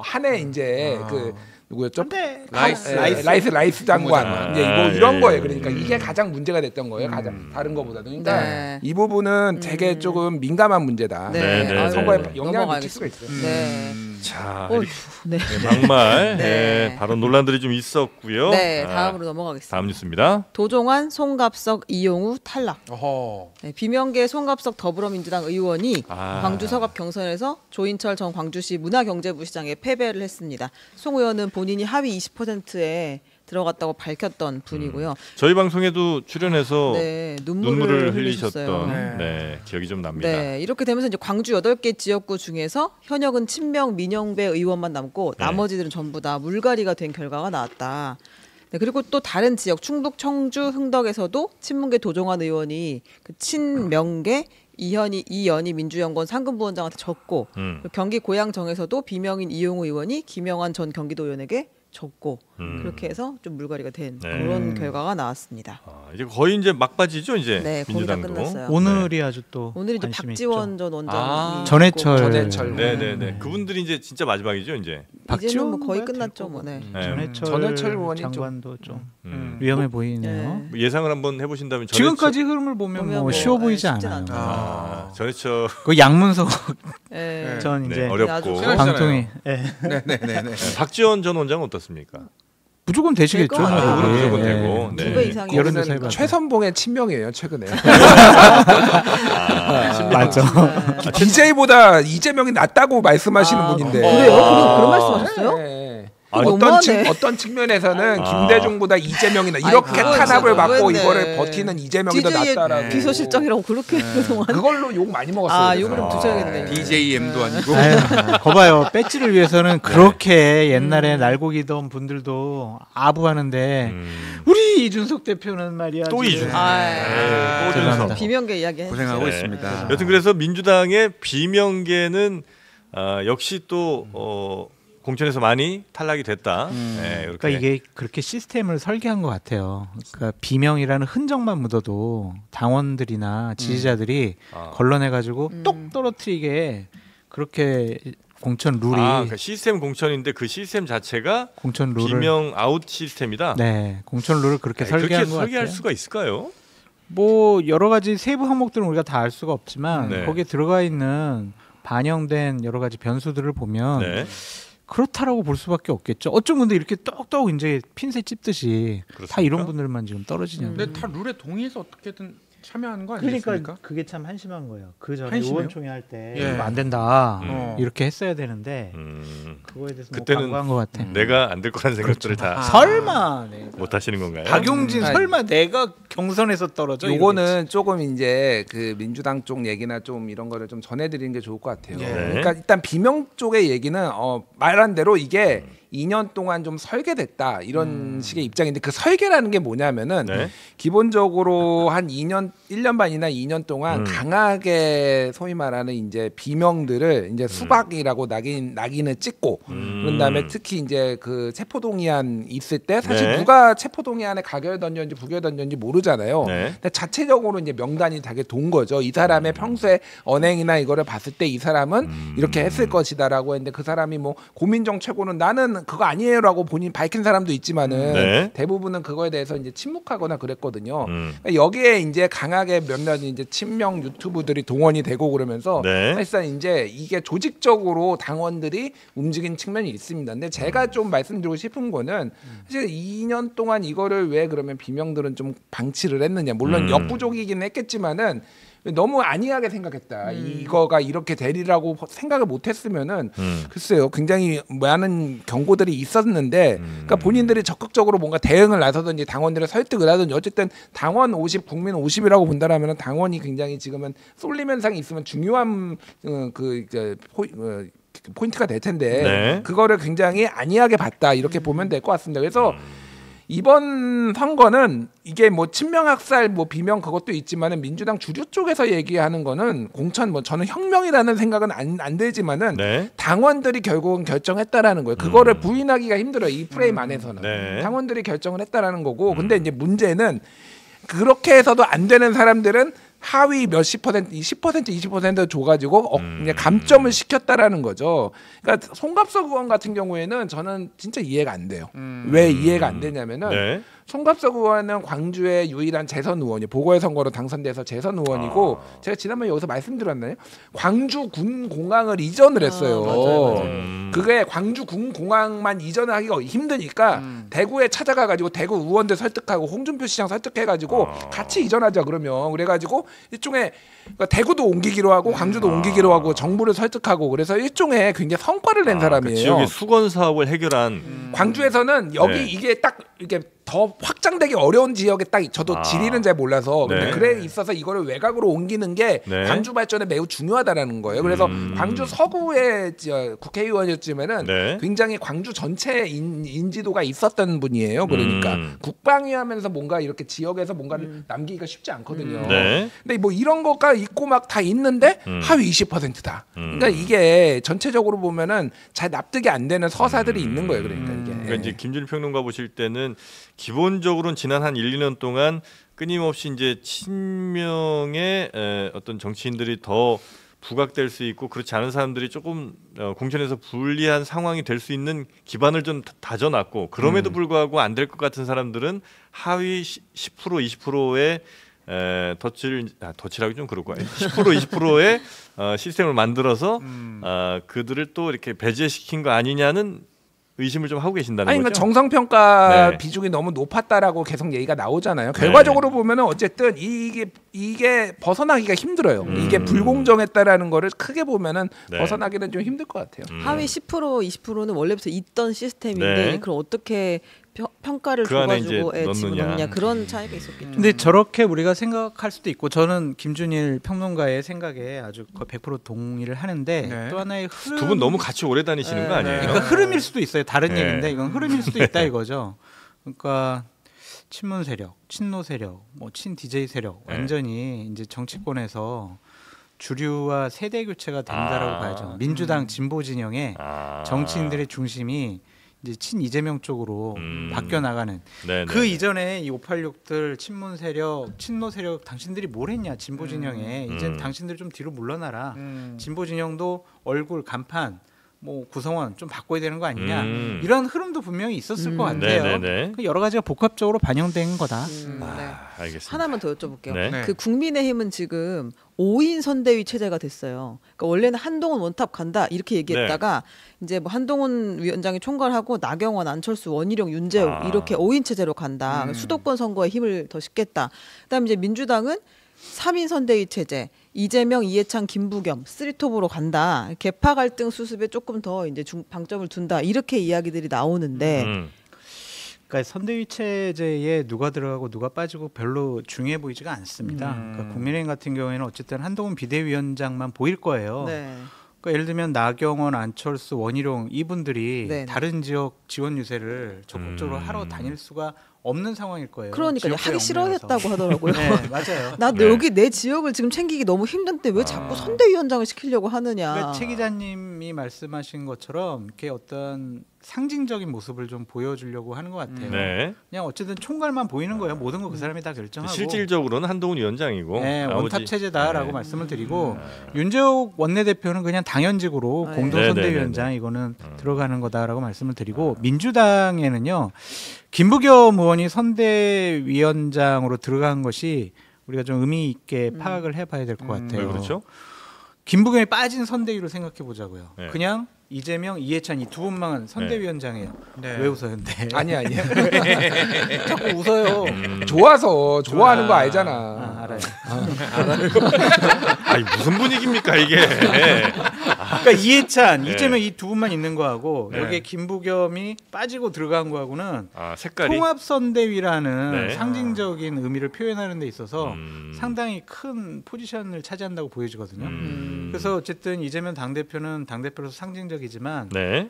한해 이제 그 누구였죠? 라이스 장관 이제 뭐 이런 거예요. 그러니까 이게 가장 문제가 됐던 거예요. 가장 다른 거보다도. 그러니까 이 부분은 되게 조금 민감한 문제다. 선거에 영향을 미칠 수가 있어요. 자, 네. 막말 네. 발언 논란들이 좀 있었고요. 네, 다음으로 넘어가겠습니다. 다음 뉴스입니다. 도종환, 송갑석, 이용우 탈락. 네, 비명계 송갑석 더불어민주당 의원이 광주 서갑 경선에서 조인철 전 광주시 문화경제부 시장에 패배를 했습니다. 송 의원은 본인이 하위 20%에 들어갔다고 밝혔던 분이고요. 저희 방송에도 출연해서 눈물을 흘리셨어요. 흘리셨던 기억이 좀 납니다. 네, 이렇게 되면서 이제 광주 8개 지역구 중에서 현역은 친명 민영배 의원만 남고 나머지들은 전부 다 물갈이가 된 결과가 나왔다. 네, 그리고 또 다른 지역 충북, 청주, 흥덕에서도 친문계 도종환 의원이 그 친명계 이연희 민주연구원 상근부원장한테 졌고 그리고 경기 고양정에서도 비명인 이용우 의원이 김영환 전 경기도의원에게 졌고 그렇게 해서 좀 물갈이가 된 그런 결과가 나왔습니다. 이제 거의 이제 막바지죠 이제 네, 거의 다 민주당도. 끝났어요. 오늘이 아주 또 오늘이 이제 관심이 박지원 있죠. 전 원장이 전해철. 네네네. 그분들이 이제 진짜 마지막이죠 이제. 이제는 뭐 거의 박지원 끝났죠. 뭐. 네. 전해철 의원이 장관도 좀 음. 위험해 보이네요. 네. 예상을 한번 해보신다면 지금까지 흐름을 보면 뭐 쉬워 보이지 쉽진 않아요. 않죠. 전해철 그 양문석 네. 전 네, 이제 어렵고 아주 방통위 네네네네. 박지원 전 원장은 어떻습니까? 무조건 되시겠죠. 될것 같아요. 그분은 예, 무조건 예. 되고. 네. 2배 이상이 여론조사 이거는 해봐서. 최선봉의 친명이에요 최근에. 맞죠. DJ보다 이재명이 낫다고 말씀하시는 분인데. 그래요? 그런 말씀하셨어요? 네. 아, 너무하네. 어떤 측면에서는 아. 김대중보다 이재명이나 이렇게 그건 탄압을 진짜 받고 너무했네. 이거를 버티는 이재명이 더 DJ의 낫다라고. 비서실장이라고 그렇게 그동안 그걸로 욕 많이 먹었어요. 아 그래서. 욕을 좀 두셔야겠네. DJM도 아니고 아유, 거봐요. 배지를 위해서는 그렇게 옛날에 날고기던 분들도 아부하는데 우리 이준석 대표는 말이야. 또 지금. 이준석. 또 죄송합니다. 비명계 이야기 고생하고 네. 있습니다. 여튼 그래서 민주당의 비명계는 역시 또 공천에서 많이 탈락이 됐다. 네, 이렇게. 그러니까 이게 그렇게 시스템을 설계한 것 같아요. 그러니까 비명이라는 흔적만 묻어도 당원들이나 지지자들이 걸러내가지고 똑 떨어뜨리게 그렇게 공천 룰이 그러니까 시스템 공천인데 그 시스템 자체가 공천 룰을 비명 아웃 시스템이다. 네 공천 룰을 그렇게 아니, 설계한 그렇게 것 설계할 같아요. 수가 있을까요? 뭐 여러 가지 세부 항목들은 우리가 다 알 수가 없지만 네. 거기에 들어가 있는 반영된 여러 가지 변수들을 보면 네. 그렇다라고 볼 수밖에 없겠죠. 어쩜 근데 이렇게 똑똑 이제 핀셋 찝듯이 다 그렇습니까? 이런 분들만 지금 떨어지냐. 근데 다 룰에 동의해서 어떻게든 참여하는 거 아니겠습니까? 그러니까 그게 참 한심한 거예요. 그 전에 한심해요? 의원총회 할 때 예. 이거 안 된다 이렇게 이렇게 했어야 되는데 음, 그거에 대해서 그때는 뭐 광고한 것 같아. 내가 안 될 거라는 생각들을 다 아. 설마 네. 못 하시는 건가요? 박용진 아니. 설마 내가 경선에서 떨어져? 요거는 조금 이제 그 민주당 쪽 얘기나 좀 이런 거를 좀 전해드리는 게 좋을 것 같아요. 예. 그러니까 일단 비명 쪽의 얘기는 말한 대로 이게 2년 동안 좀 설계됐다 이런 식의 입장인데 그 설계라는 게 뭐냐면은 네. 기본적으로 한 1년 반이나 2년 동안 강하게 소위 말하는 이제 비명들을 이제 수박이라고 낙인을 찍고 그런 다음에 특히 이제 그 체포동의안 있을 때 사실 네. 누가 체포동의안에 가결 던졌는지 부결 던졌는지 모르잖아요. 네. 근데 자체적으로 이제 명단이 되게 돈 거죠. 이 사람의 평소에 언행이나 이거를 봤을 때 이 사람은 이렇게 했을 것이다라고 했는데 그 사람이 뭐 고민정 최고는 나는 그거 아니에요라고 본인 밝힌 사람도 있지만은 네. 대부분은 그거에 대해서 이제 침묵하거나 그랬거든요. 음. 그러니까 여기에 이제 강하게 몇몇 이제 친명 유튜브들이 동원이 되고 그러면서 네. 사실상 이제 이게 조직적으로 당원들이 움직인 측면이 있습니다. 근데 제가 좀 말씀드리고 싶은 거는 사실 2년 동안 이거를 왜 그러면 비명들은 좀 방치를 했느냐. 물론 역부족이긴 했겠지만은 너무 안이하게 생각했다. 이거가 이렇게 되리라고 생각을 못했으면은 글쎄요, 굉장히 많은 경고들이 있었는데, 그러니까 본인들이 적극적으로 뭔가 대응을 나서든지 당원들을 설득을 하든지 어쨌든 당원 50, 국민 50이라고 본다라면 당원이 굉장히 지금은 쏠림 현상이 있으면 중요한 포인트가 될 텐데 네. 그거를 굉장히 안이하게 봤다 이렇게 보면 될 것 같습니다. 그래서. 이번 선거는 이게 뭐 친명학살 뭐 비명 그것도 있지만은 민주당 주류 쪽에서 얘기하는 거는 공천 뭐 저는 혁명이라는 생각은 안 들지만은 네. 당원들이 결국은 결정했다라는 거예요. 그거를 부인하기가 힘들어요. 이 프레임 안에서는 네. 당원들이 결정을 했다라는 거고. 근데 이제 문제는 그렇게 해서도 안 되는 사람들은 하위 몇십 퍼센트, 10%, 20% 줘가지고 이제 감점을 시켰다라는 거죠. 그러니까 송갑석 의원 같은 경우에는 저는 진짜 이해가 안 돼요. 왜 이해가 안 되냐면은 네. 송갑석 의원은 광주의 유일한 재선 의원이 보궐선거로 당선돼서 재선 의원이고 제가 지난번에 여기서 말씀드렸나요? 광주 군 공항을 이전을 했어요. 맞아요. 그게 광주 군 공항만 이전을 하기가 힘드니까 대구에 찾아가가지고 대구 의원들 설득하고 홍준표 시장 설득해가지고 같이 이전하자 그러면 그래가지고 일종의 그러니까 대구도 옮기기로 하고 광주도 옮기기로 하고 정부를 설득하고 그래서 일종의 굉장히 성과를 낸 그 사람이에요. 지역의 수건 사업을 해결한 광주에서는 여기 네. 이게 딱 이렇게 더 확장되기 어려운 지역에 딱 저도 지리는 잘 몰라서 근데 네. 그래 있어서 이거를 외곽으로 옮기는 게 네. 광주 발전에 매우 중요하다라는 거예요. 그래서 광주 서구의 국회의원이었지만은 네. 굉장히 광주 전체 인지도가 있었던 분이에요. 그러니까 국방위 하면서 뭔가 이렇게 지역에서 뭔가를 남기기가 쉽지 않거든요. 네. 근데 뭐 이런 거가 있고 막 다 있는데 하위 20%다. 그러니까 이게 전체적으로 보면은 잘 납득이 안 되는 서사들이 있는 거예요. 그러니까 이게. 그러니까 이제 김준일 평론가 보실 때는 기본적으로는 지난 한 1, 2년 동안 끊임없이 이제 친명의 어떤 정치인들이 더 부각될 수 있고 그렇지 않은 사람들이 조금 공천에서 불리한 상황이 될 수 있는 기반을 좀 다져놨고 그럼에도 불구하고 안 될 것 같은 사람들은 하위 10% 20%의 덧칠하기 좀 그렇고 10% 20%의 시스템을 만들어서 그들을 또 이렇게 배제시킨 거 아니냐는 의심을 좀 하고 계신다는 아니, 거죠. 그러니까 정성평가 네. 비중이 너무 높았다라고 계속 얘기가 나오잖아요. 결과적으로 보면은 어쨌든 이게 벗어나기가 힘들어요. 이게 불공정했다라는 거를 크게 보면은 네. 벗어나기는 좀 힘들 것 같아요. 하위 10% 20%는 원래부터 있던 시스템인데 네. 그걸 어떻게 평가를 그 안에 줘가지고 이제 집어넣느냐 넣느냐. 그런 차이가 있었겠죠. 근데 저렇게 우리가 생각할 수도 있고 저는 김준일 평론가의 생각에 아주 거의 100% 동의를 하는데 네. 또 하나의 흐름 두 분 너무 같이 오래 다니시는 거 아니에요? 그러니까 흐름일 수도 있어요. 다른 네. 얘기인데 이건 흐름일 수도 있다 이거죠. 그러니까 친문 세력, 친노 세력, 뭐 친 DJ 세력 네. 완전히 이제 정치권에서 주류와 세대 교체가 된다라고 봐야죠. 민주당 진보 진영의 정치인들의 중심이 이제 친 이재명 쪽으로 바뀌어 나가는. 네, 그 네. 이전에 이 586들 친문 세력, 친노 세력 당신들이 뭘 했냐 진보 진영에 이제 당신들 좀 뒤로 물러나라. 진보 진영도 얼굴 간판 뭐 구성원 좀 바꿔야 되는 거 아니냐 이런 흐름도 분명히 있었을 것 같아요. 네네네. 그 여러 가지가 복합적으로 반영된 거다. 네. 알겠습니다. 하나만 더 여쭤볼게요. 네. 그 국민의힘은 지금 5인 선대위 체제가 됐어요. 그러니까 원래는 한동훈 원탑 간다 이렇게 얘기했다가 이제 뭐 한동훈 위원장이 총괄하고 나경원, 안철수, 원희룡, 윤재욱 이렇게 5인 체제로 간다. 수도권 선거에 힘을 더 싣겠다. 그다음에 이제 민주당은 3인 선대위 체제, 이재명, 이해찬, 김부겸 쓰리톱으로 간다. 계파 갈등 수습에 조금 더 이제 방점을 둔다. 이렇게 이야기들이 나오는데 그러니까 선대위 체제에 누가 들어가고 누가 빠지고 별로 중요해 보이지가 않습니다. 그러니까 국민의힘 같은 경우에는 어쨌든 한동훈 비대위원장만 보일 거예요. 네. 그러니까 예를 들면 나경원, 안철수, 원희룡 이분들이 네. 다른 지역 지원 유세를 적극적으로 하러 다닐 수가 없는 상황일 거예요. 그러니까 지역구 하기 영매라서. 싫어했다고 하더라고요. 네, 맞아요. 나 네. 여기 내 지역을 지금 챙기기 너무 힘든데 왜 자꾸 선대위원장을 시키려고 하느냐. 그러니까 최 기자님이 말씀하신 것처럼 이렇게 어떤 상징적인 모습을 좀 보여주려고 하는 것 같아요. 네. 그냥 어쨌든 총괄만 보이는 거예요. 모든 거 그 사람이 다 결정하고. 실질적으로는 한동훈 위원장이고 네, 나머지- 원탑 체제다라고 네. 말씀을 드리고 윤재욱 원내대표는 그냥 당연직으로 네. 공동선대위원장 이거는 들어가는 거다라고 말씀을 드리고 민주당에는요 김부겸 의원이 선대위원장으로 들어간 것이 우리가 좀 의미 있게 파악을 해봐야 될 것 같아요. 왜 그렇죠? 김부겸이 빠진 선대위로 생각해 보자고요. 네. 그냥 이재명, 이해찬 이 두 분만 선대위원장이에요. 네. 왜 웃어요, 근데? 아니야. 자꾸 웃어요. 좋아서 좋아하는 거 알잖아. 아, 알아요. 아니 무슨 분위기입니까 이게? 그러니까 이해찬, 네. 이재명 이 두 분만 있는 거하고 네. 여기에 김부겸이 빠지고 들어간 거하고는 색깔이 통합선대위라는 네. 상징적인 의미를 표현하는 데 있어서 음. 상당히 큰 포지션을 차지한다고 보여지거든요. 그래서 어쨌든 이재명 당대표는 당대표로서 상징적이지만 네.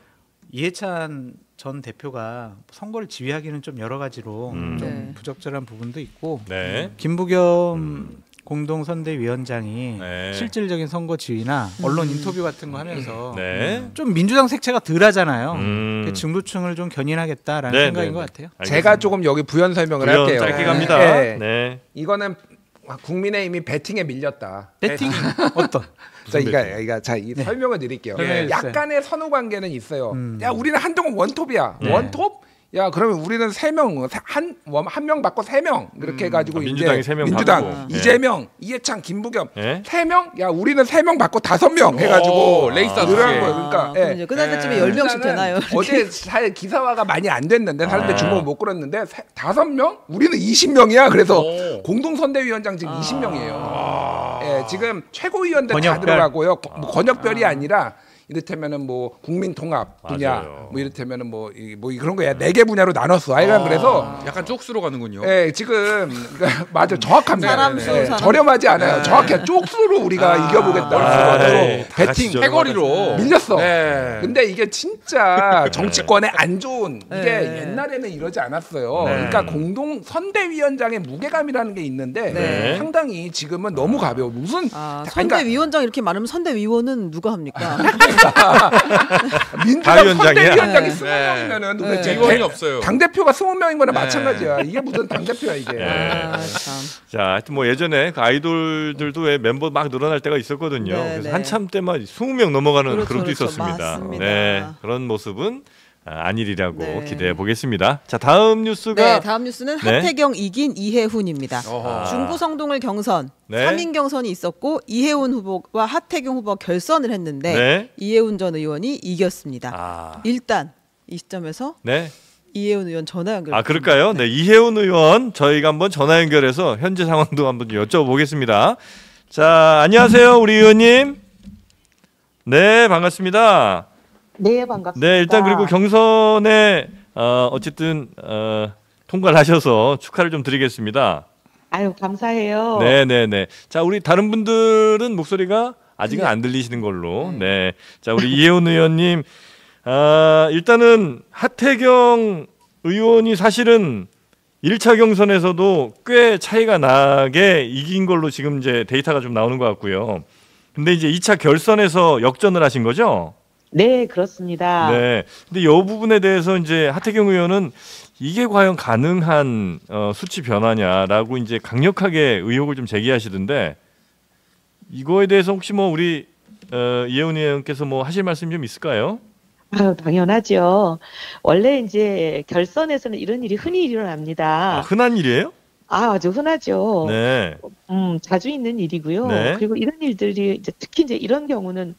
이해찬 전 대표가 선거를 지휘하기는 좀 여러 가지로 좀 네. 부적절한 부분도 있고 네. 김부겸 공동선대위원장이 네. 실질적인 선거 지휘나 언론 인터뷰 같은 거 하면서 네. 좀 민주당 색채가 덜하잖아요. 그 음. 증부층을 좀 견인하겠다라는 네, 생각인 네, 것 네. 같아요. 제가 조금 여기 부연 설명을 부연 할게요. 짧게 갑니다. 네. 네. 이거는 국민의힘이 배팅에 밀렸다. 배팅 어떤? 자, 무슨 이 설명을 드릴게요. 설명해 주세요. 약간의 선후 관계는 있어요. 야, 우리는 한동안 원톱이야. 네. 원톱? 야, 그러면 우리는 3명, 한 명 받고 3명 이렇게 해가지고 민주당이 이제 3명 민주당, 받고. 이재명, 이해찬, 김부겸 네. 3명? 야, 우리는 3명 받고 5명 해가지고 레이스 늘어난 거예요. 그러니까 그럼 이제 끝날 때쯤에 10명씩 되나요? 어제 잘 기사화가 많이 안 됐는데 사람들 아. 주목을 못 끌었는데 5명? 우리는 20명이야. 그래서 오. 공동선대위원장 지금 20명이에요. 예, 지금 최고위원들 다 권역별. 들어가고요. 뭐 권역별이 아니라 이를테면은 뭐 국민 통합 분야, 맞아요. 뭐 이를테면은 뭐 그런 거야. 4개 분야로 나눴어. 하여간 그래서 약간 쪽수로 가는군요. 예, 지금 맞아 정확합니다. 사람 수, 예, 사람 저렴하지 않아요. 정확해. 쪽수로 우리가 이겨보겠다. 네. 다 같이 배팅 저렴하다. 패거리로 밀렸어. 네. 근데 이게 진짜 정치권에 안 좋은 이게 네. 옛날에는 이러지 않았어요. 네. 그러니까 공동 선대위원장의 무게감이라는 게 있는데 네. 상당히 지금은 너무 가벼워. 무슨 그러니까 선대위원장 이렇게 많으면 선대위원은 누가 합니까? 민주당 다위원장이야? 선대위원장이 네. 20명이면은 도대체 위원이 없어요. 당 대표가 20명인 거나 네. 마찬가지야. 이게 무슨 당 대표야 이게. 아, 참. 자, 하여튼 뭐 예전에 그 아이돌들도 왜 멤버 막 늘어날 때가 있었거든요. 네, 그래서 네. 한참 때만 20명 넘어가는 그렇죠, 그룹도 그렇죠. 있었습니다. 맞습니다. 네, 그런 모습은 아니리라고 네. 기대해 보겠습니다. 자, 다음 뉴스가 네, 다음 뉴스는 네. 하태경 이긴 이해훈입니다. 어허. 중구 성동을 경선, 네. 3인 경선이 있었고 이해훈 후보와 하태경 후보가 결선을 했는데 네. 이해훈 전 의원이 이겼습니다. 아, 일단 이 시점에서 네. 이해훈 의원 전화 연결. 아, 그럴까요? 네, 이혜훈 의원 저희가 한번 전화 연결해서 현재 상황도 한번 여쭤보겠습니다. 자, 안녕하세요, 우리 의원님. 네, 반갑습니다. 네, 반갑습니다. 네, 일단 그리고 경선에 어쨌든 통과를 하셔서 축하를 좀 드리겠습니다. 아유, 감사해요. 네, 네, 네. 자, 우리 다른 분들은 목소리가 아직은 안 들리시는 걸로. 네. 자, 우리 이혜훈 의원님, 일단은 하태경 의원이 사실은 1차 경선에서도 꽤 차이가 나게 이긴 걸로 지금 이제 데이터가 좀 나오는 것 같고요. 근데 이제 2차 결선에서 역전을 하신 거죠? 네, 그렇습니다. 네. 근데 이 부분에 대해서 이제 하태경 의원은 이게 과연 가능한 수치 변화냐라고 이제 강력하게 의혹을 좀 제기하시던데 이거에 대해서 혹시 뭐 우리 이혜훈 의원께서 뭐 하실 말씀 좀 있을까요? 아유, 당연하죠. 원래 이제 결선에서는 이런 일이 흔히 아, 일어납니다. 흔한 일이에요? 아주 흔하죠. 네. 자주 있는 일이고요. 네. 그리고 이런 일들이 이제 특히 이제 이런 경우는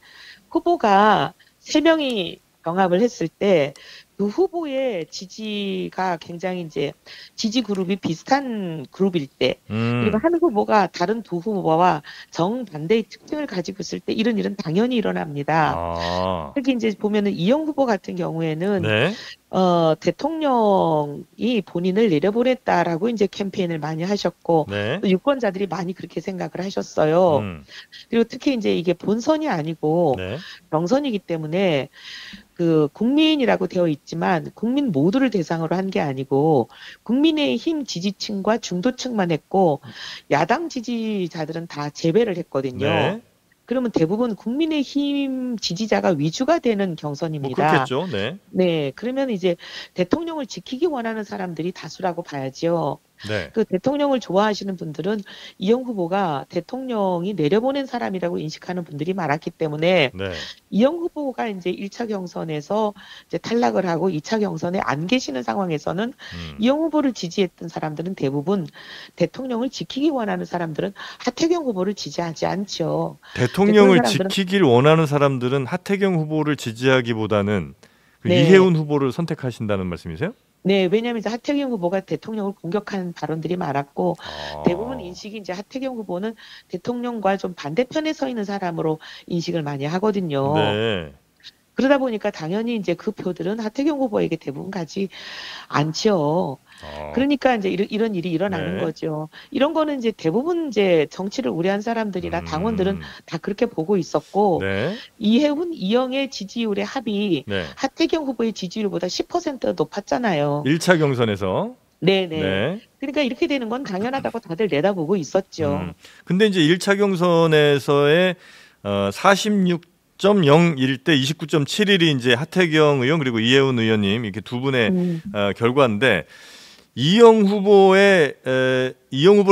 후보가 3명이 경합을 했을 때 그 후보의 지지가 굉장히 이제 지지 그룹이 비슷한 그룹일 때 그리고 한 후보가 다른 두 후보와 정반대의 특징을 가지고 있을 때 이런 일은 당연히 일어납니다. 아. 특히 이제 보면은 이영 후보 같은 경우에는 네. 대통령이 본인을 내려보냈다라고 이제 캠페인을 많이 하셨고 네. 또 유권자들이 많이 그렇게 생각을 하셨어요. 그리고 특히 이제 이게 본선이 아니고 네. 경선이기 때문에 그 국민이라고 되어 있지만 국민 모두를 대상으로 한 게 아니고 국민의힘 지지층과 중도층만 했고 야당 지지자들은 다 제외를 했거든요. 네. 그러면 대부분 국민의힘 지지자가 위주가 되는 뭐 경선입니다. 그렇겠죠. 네. 네, 그러면 이제 대통령을 지키기 원하는 사람들이 다수라고 봐야죠. 네. 그 대통령을 좋아하시는 분들은 이영 후보가 대통령이 내려보낸 사람이라고 인식하는 분들이 많았기 때문에 네. 이영 후보가 이제 1차 경선에서 이제 탈락을 하고 2차 경선에 안 계시는 상황에서는 이영 후보를 지지했던 사람들은 대부분 대통령을 지키기 원하는 사람들은 하태경 후보를 지지하지 않죠. 대통령을 그런 사람들은- 지키길 원하는 사람들은 하태경 후보를 지지하기보다는 그 네. 이혜훈 후보를 선택하신다는 말씀이세요? 네, 왜냐하면 이제 하태경 후보가 대통령을 공격하는 발언들이 많았고 대부분 인식이 이제 하태경 후보는 대통령과 좀 반대편에 서 있는 사람으로 인식을 많이 하거든요. 네. 그러다 보니까 당연히 이제 그 표들은 하태경 후보에게 대부분 가지 않죠. 그러니까 이제 이런 일이 일어나는 네. 거죠. 이런 거는 이제 대부분 이제 정치를 우려한 사람들이나 당원들은 다 그렇게 보고 있었고 네. 이해훈, 이영의 지지율의 합이 네. 하태경 후보의 지지율보다 10% 높았잖아요. 1차 경선에서 네네. 네. 그러니까 이렇게 되는 건 당연하다고 다들 내다보고 있었죠. 근데 이제 1차 경선에서의 46.01대 29.71이 이제 하태경 의원 그리고 이혜훈 의원님 이렇게 두 분의 결과인데 이영 후보를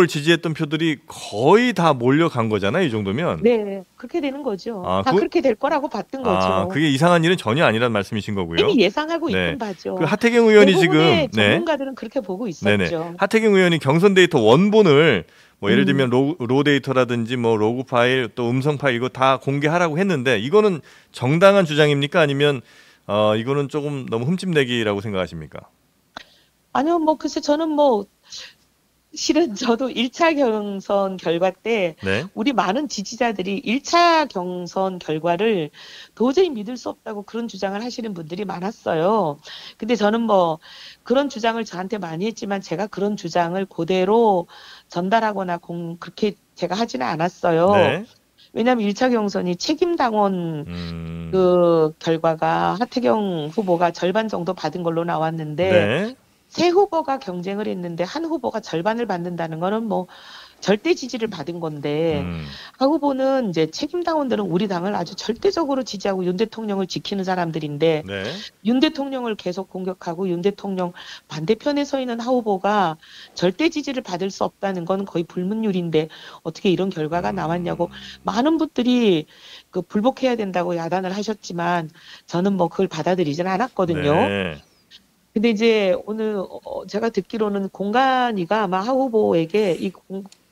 지지했던 표들이 거의 다 몰려간 거잖아요. 이 정도면. 네, 그렇게 되는 거죠. 아, 다 그렇게 될 거라고 봤던 거죠. 그게 이상한 일은 전혀 아니란 말씀이신 거고요. 이미 예상하고 네. 있던 바죠. 그 하태경 의원이 지금 대부분의 전문가들은 그렇게 보고 있었죠. 네네. 하태경 의원이 경선 데이터 원본을 뭐 예를 들면 로 데이터라든지 뭐 로그 파일 또 음성 파일 이거 다 공개하라고 했는데 이거는 정당한 주장입니까? 아니면 이거는 조금 너무 흠집내기라고 생각하십니까? 아니요, 뭐 글쎄 저는 뭐 실은 저도 1차 경선 결과 때 네. 우리 많은 지지자들이 1차 경선 결과를 도저히 믿을 수 없다고 그런 주장을 하시는 분들이 많았어요. 근데 저는 뭐 그런 주장을 저한테 많이 했지만 제가 그런 주장을 그대로 전달하거나 그렇게 제가 하지는 않았어요. 네. 왜냐하면 1차 경선이 책임당원 그 결과가 하태경 후보가 절반 정도 받은 걸로 나왔는데 네. 세 후보가 경쟁을 했는데 한 후보가 절반을 받는다는 거는 뭐 절대 지지를 받은 건데 한 후보는 이제 책임당원들은 우리 당을 아주 절대적으로 지지하고 윤 대통령을 지키는 사람들인데 네. 윤 대통령을 계속 공격하고 윤 대통령 반대편에 서 있는 하 후보가 절대 지지를 받을 수 없다는 건 거의 불문율인데 어떻게 이런 결과가 나왔냐고 많은 분들이 그 불복해야 된다고 야단을 하셨지만 저는 뭐 그걸 받아들이지는 않았거든요. 네. 근데 이제 오늘 제가 듣기로는 공간이가 아마 하 후보에게 이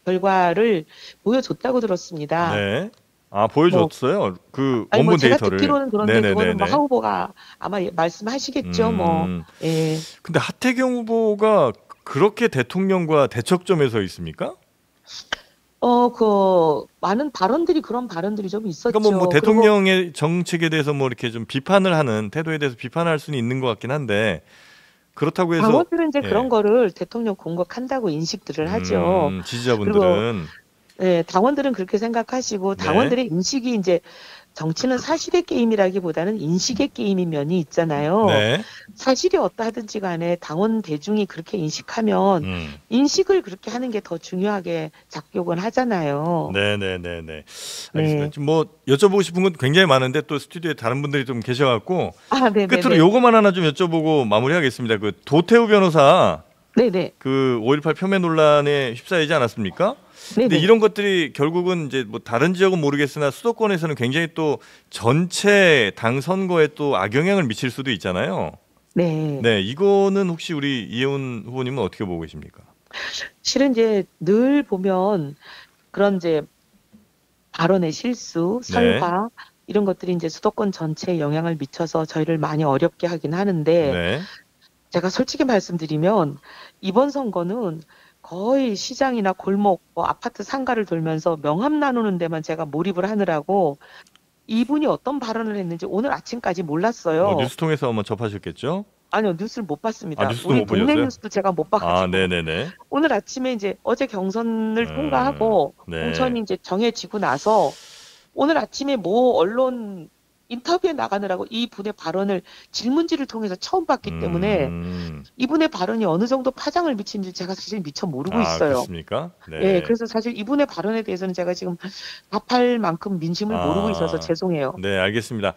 결과를 보여줬다고 들었습니다. 네. 아, 보여줬어요? 그 아니 뭐 원본 제가 데이터를. 듣기로는 그런데 네네네네. 그거는 뭐 하 후보가 아마 말씀하시겠죠. 뭐. 예. 근데 하태경 후보가 그렇게 대통령과 대척점에 서 있습니까? 그 많은 발언들이 그런 발언들이 좀 있었죠. 그러니까 뭐 그리고 대통령의 정책에 대해서 뭐 이렇게 좀 비판을 하는 태도에 대해서 비판할 수는 있는 것 같긴 한데 그렇다고 해서 당원들은 이제 예. 그런 거를 대통령 공격한다고 인식들을 하죠. 지지자분들은 네, 당원들은 그렇게 생각하시고 네. 당원들의 인식이 이제 정치는 사실의 게임이라기보다는 인식의 게임인 면이 있잖아요. 네. 사실이 어떠하든지 간에 당원 대중이 그렇게 인식하면 인식을 그렇게 하는 게 더 중요하게 작용은 하잖아요. 네네네네. 알겠습니다. 지금 뭐 여쭤보고 싶은 건 굉장히 많은데 또 스튜디오에 다른 분들이 좀 계셔갖고 끝으로 요거만 하나 좀 여쭤보고 마무리하겠습니다. 그 도태우 변호사 네네. 그 5.18 표매 논란에 휩싸이지 않았습니까? 근데 네네. 이런 것들이 결국은 이제 뭐 다른 지역은 모르겠으나 수도권에서는 굉장히 또 전체 당 선거에 또 악영향을 미칠 수도 있잖아요. 네. 네, 이거는 혹시 우리 이혜훈 후보님은 어떻게 보고 계십니까? 실은 이제 늘 보면 그런 이제 발언의 실수, 설화 이런 것들이 이제 수도권 전체에 영향을 미쳐서 저희를 많이 어렵게 하긴 하는데 네. 제가 솔직히 말씀드리면 이번 선거는 거의 시장이나 골목, 뭐 아파트 상가를 돌면서 명함 나누는 데만 제가 몰입을 하느라고 이분이 어떤 발언을 했는지 오늘 아침까지 몰랐어요. 뭐 뉴스 통해서 한번 접하셨겠죠? 아니요, 뉴스를 못 봤습니다. 아, 뉴스도 우리 못 동네 보셨어요? 뉴스도 제가 못 봐가지고. 아, 네네네. 오늘 아침에 이제 어제 경선을 통과하고 네. 공천이 이제 정해지고 나서 오늘 아침에 모 언론 인터뷰에 나가느라고 이 분의 발언을 질문지를 통해서 처음 봤기 때문에 이분의 발언이 어느 정도 파장을 미치는지 제가 사실 미처 모르고 있어요. 그렇습니까? 네. 네, 그래서 사실 이분의 발언에 대해서는 제가 지금 답할 만큼 민심을 모르고 있어서 죄송해요. 네, 알겠습니다.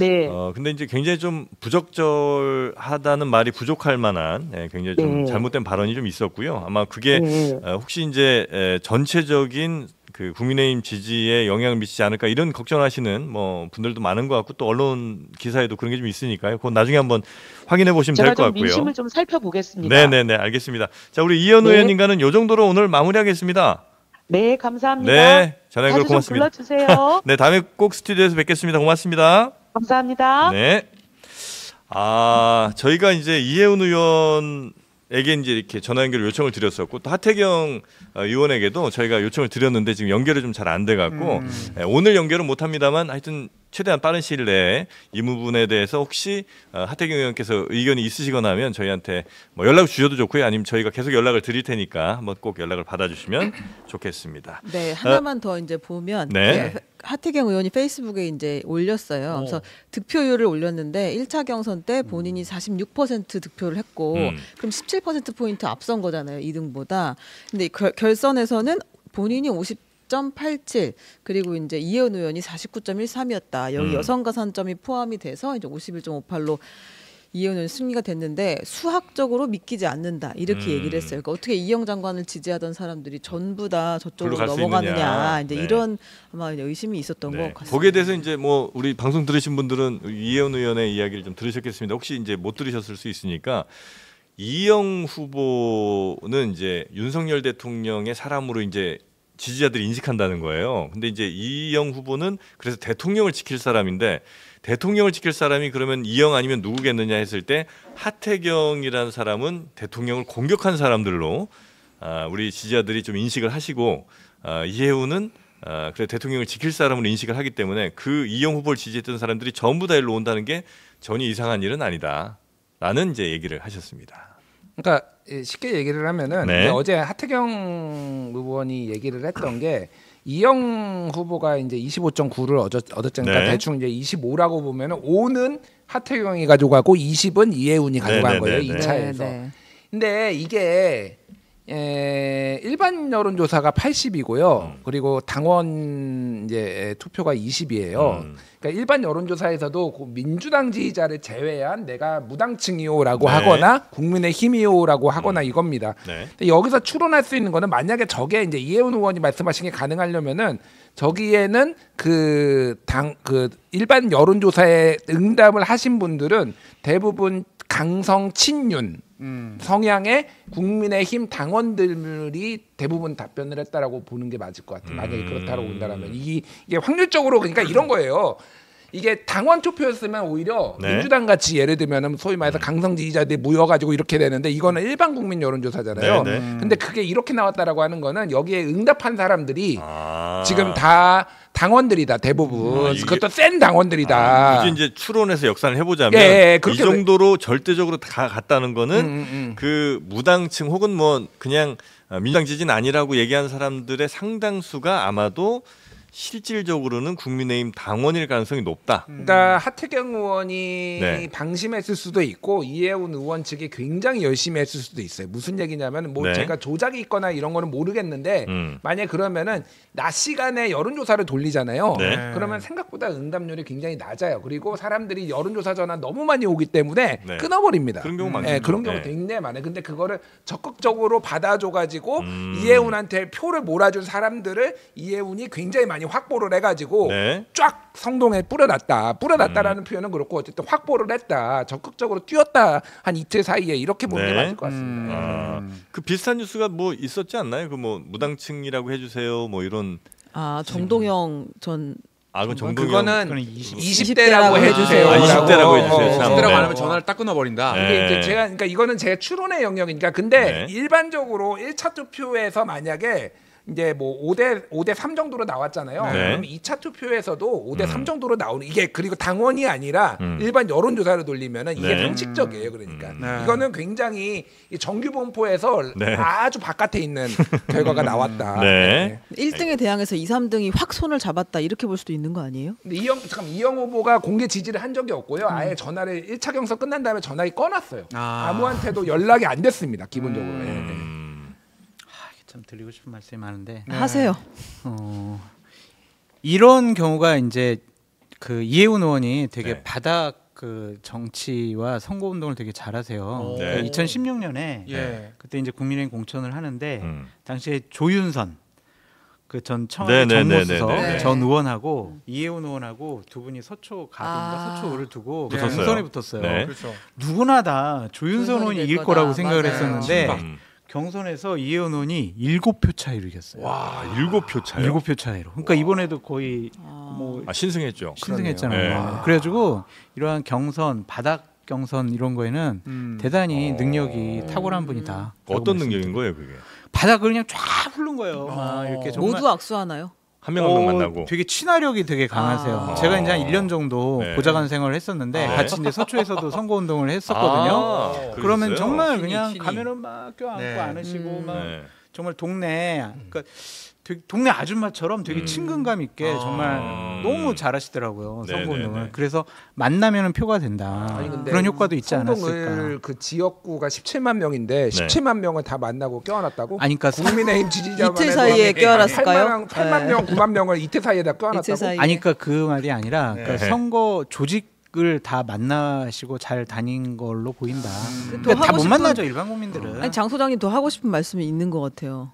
네. 근데 이제 굉장히 좀 부적절하다는 말이 부족할 만한 굉장히 좀 잘못된 발언이 좀 있었고요. 아마 그게 혹시 이제 전체적인 그 국민의힘 지지에 영향을 미치지 않을까 이런 걱정하시는 뭐 분들도 많은 것 같고 또 언론 기사에도 그런 게 좀 있으니까요. 그건 나중에 한번 확인해 보시면 될 것 같고요. 민심을 좀 살펴보겠습니다. 네네네, 알겠습니다. 자, 우리 이현우 의원님과는 요 정도로 오늘 마무리하겠습니다. 네, 감사합니다. 네, 전화 연결 자주 고맙습니다. 좀 불러주세요. 네, 다음에 꼭 스튜디오에서 뵙겠습니다. 고맙습니다. 감사합니다. 네. 저희가 이제 이혜훈 의원에게 이제 이렇게 전화 연결 요청을 드렸었고 또 하태경 의원에게도 저희가 요청을 드렸는데 지금 연결이 좀 잘 안 돼갖고 오늘 연결은 못합니다만 하여튼 최대한 빠른 시일 내에 이 부분에 대해서 혹시 하태경 의원께서 의견이 있으시거나 하면 저희한테 뭐 연락 주셔도 좋고요. 아니면 저희가 계속 연락을 드릴 테니까 한번 꼭 연락을 받아주시면 좋겠습니다. 네, 하나만 더 이제 보면 네. 하태경 의원이 페이스북에 이제 올렸어요. 그래서 득표율을 올렸는데 1차 경선 때 본인이 46% 득표를 했고 그럼 17%포인트 앞선 거잖아요. 2등보다. 근데 결선에서는 본인이 50.87 그리고 이제 이혜원 의원이 49.13이었다. 여기 여성 가산점이 포함이 돼서 이제 51.58로 이혜원 의원 승리가 됐는데 수학적으로 믿기지 않는다 이렇게 얘기를 했어요. 그러니까 어떻게 이영 장관을 지지하던 사람들이 전부 다 저쪽으로 넘어가느냐 이제 이런 아마 의심이 있었던 것 같습니다. 거기에 대해서 이제 뭐 우리 방송 들으신 분들은 이혜원 의원의 이야기를 좀 들으셨겠습니다. 혹시 이제 못 들으셨을 수 있으니까 이영 후보는 이제 윤석열 대통령의 사람으로 이제 지지자들이 인식한다는 거예요. 근데 이제 이영 후보는 그래서 대통령을 지킬 사람인데 대통령을 지킬 사람이 그러면 이영 아니면 누구겠느냐 했을 때 하태경이라는 사람은 대통령을 공격한 사람들로 우리 지지자들이 좀 인식을 하시고 이해훈은 그래 대통령을 지킬 사람으로 인식을 하기 때문에 그 이영 후보를 지지했던 사람들이 전부 다 일로 온다는 게 전혀 이상한 일은 아니다라는 이제 얘기를 하셨습니다. 그러니까 쉽게 얘기를 하면은 네. 이제 어제 하태경 의원이 얘기를 했던 게 이영 후보가 이제 25.9를 얻었잖아요. 네. 대충 이제 25라고 보면은 5는 하태경이 가져가고 20은 이해훈이 가져간 네, 거예요. 네, 네. 2차에서. 네. 근데 이게 일반 여론조사가 80이고요. 그리고 당원 이제 투표가 20이에요. 그러니까 일반 여론조사에서도 그 민주당 지지자를 제외한 내가 무당층이요라고 네. 하거나 국민의힘이요라고 하거나 이겁니다. 네. 근데 여기서 추론할 수 있는 거는 만약에 저게 이제 이해훈 의원이 말씀하신 게 가능하려면은 저기에는 그 일반 여론조사에 응답을 하신 분들은 대부분 강성 친윤 성향의 국민의힘 당원들이 대부분 답변을 했다라고 보는 게 맞을 것 같아요. 만약에 그렇다고 본다면 이게 확률적으로 그러니까 이런 거예요. 이게 당원 투표였으면 오히려 네. 민주당 같이 예를 들면은 소위 말해서 강성 지지자들이 모여가지고 이렇게 되는데 이거는 일반 국민 여론조사잖아요. 네, 네. 근데 그게 이렇게 나왔다라고 하는 거는 여기에 응답한 사람들이 아. 지금 다 당원들이다 대부분. 이게- 그것도 센 당원들이다. 굳이 이제 추론해서 역산을 해보자면 예, 이 그렇게 정도로 절대적으로 다 갔다는 거는 그 무당층 혹은 뭐 그냥 민주당 지지는 아니라고 얘기하는 사람들의 상당수가 아마도 실질적으로는 국민의힘 당원일 가능성이 높다. 그러니까 하태경 의원이 네. 방심했을 수도 있고 이해훈 의원 측이 굉장히 열심히 했을 수도 있어요. 무슨 얘기냐면 뭐 네. 제가 조작이 있거나 이런 거는 모르겠는데 만약 그러면은 낮 시간에 여론조사를 돌리잖아요. 네. 그러면 생각보다 응답률이 굉장히 낮아요. 그리고 사람들이 여론조사 전화 너무 많이 오기 때문에 네. 끊어버립니다. 그런 경우 네, 많죠. 그런 경우 네. 굉장히 많아요. 근데 그거를 적극적으로 받아줘가지고 이해훈한테 표를 몰아준 사람들을 이해훈이 굉장히 많이 확보를 해가지고 네. 쫙 성동에 뿌려놨다라는 표현은 그렇고 어쨌든 확보를 했다, 적극적으로 뛰었다 한 이틀 사이에 이렇게 보는 게 네. 맞을 것 같습니다. 그 비슷한 뉴스가 뭐 있었지 않나요? 그 뭐 무당층이라고 해주세요. 뭐 이런 정동영 전 그건 정동영 그거는 그건 20대라고 20대라고 해주세요. 아, 20대라고 해주세요. 참. 10대라고 네. 안 하면 전화를 딱 끊어버린다. 네. 이게 이제 제가 그러니까 이거는 제 추론의 영역이니까 근데 네. 일반적으로 1차 투표에서 만약에 이제 뭐 5대 3 정도로 나왔잖아요. 네. 그럼 2차 투표에서도 5대 3 정도로 나오는 이게 그리고 당원이 아니라 일반 여론조사를 돌리면은 이게 네. 상식적이에요. 그러니까 네. 이거는 굉장히 이 정규 분포에서 네. 아주 바깥에 있는 결과가 나왔다. 네. 1등에 대항해서 2, 3등이 확 손을 잡았다 이렇게 볼 수도 있는 거 아니에요? 근데 이영 후보가 공개 지지를 한 적이 없고요. 아예 전화를 1차 경선 끝난 다음에 전화기 꺼놨어요. 아무한테도 연락이 안 됐습니다. 기본적으로. 예. 참 드리고 싶은 말씀이 많은데 하세요. 이런 경우가 이제 그 이해훈 의원이 되게 네. 바닥 그 정치와 선거 운동을 되게 잘하세요. 네. 2016년에 예. 그때 이제 국민의힘 공천을 하는데 음. 당시에 조윤선 그 전 청와대 네, 네, 정무수석 네, 네, 네. 전 의원하고 이해훈 의원하고 두 분이 서초 갑인가 서초를 두고 붙었어요. 경선에 붙었어요. 네. 그렇죠. 누구나 다 조윤선 조윤선이 의원이 될 이길 거다. 거라고 생각을 맞아요. 했었는데 음. 경선에서 이해훈 의원이 7표 차이로 이겼어요. 와 7표 차요. 7표 차이로. 그러니까 이번에도 거의 뭐 신승했죠. 신승했잖아요. 네. 그래가지고 이러한 경선 바닥 경선 이런 거에는 대단히 능력이 탁월한 분이다. 어떤 능력인 거예요, 그게? 바닥을 그냥 쫙 흐른 거예요. 막 이렇게 정말 모두 악수하나요? 한 명 한 명 만나고. 되게 친화력이 되게 강하세요. 제가 이제 한 1년 정도 네. 보좌관 생활을 했었는데 네. 같이 이제 서초에서도 선거 운동을 했었거든요. 그러면 그랬어요? 정말 친히, 그냥 친히. 가면은 막 껴안고 네. 안으시고 막 네. 정말 동네 그러니까 되게 동네 아줌마처럼 되게 친근감 있게 정말 너무 잘하시더라고요 네네네. 선거 운동을. 그래서 만나면은 표가 된다. 아니, 근데 그런 효과도 있지 성동을 않았을까. 그 지역구가 17만 명인데 17만 명을 다 만나고 껴안았다고? 아니 그러니까 국민의힘 지지자만 이틀 해도 사이에 껴안았을까요? 8만 명, 9만 명을 이틀 사이에다 껴안았다고? 이틀 사이에. 아니 그러니까 그 말이 아니라 그러니까 네. 선거 조직을 다 만나시고 잘 다닌 걸로 보인다. 더 그러니까 다 하고 못 싶은- 만나죠 일반 국민들은. 아니 장 소장님 더 하고 싶은 말씀이 있는 것 같아요.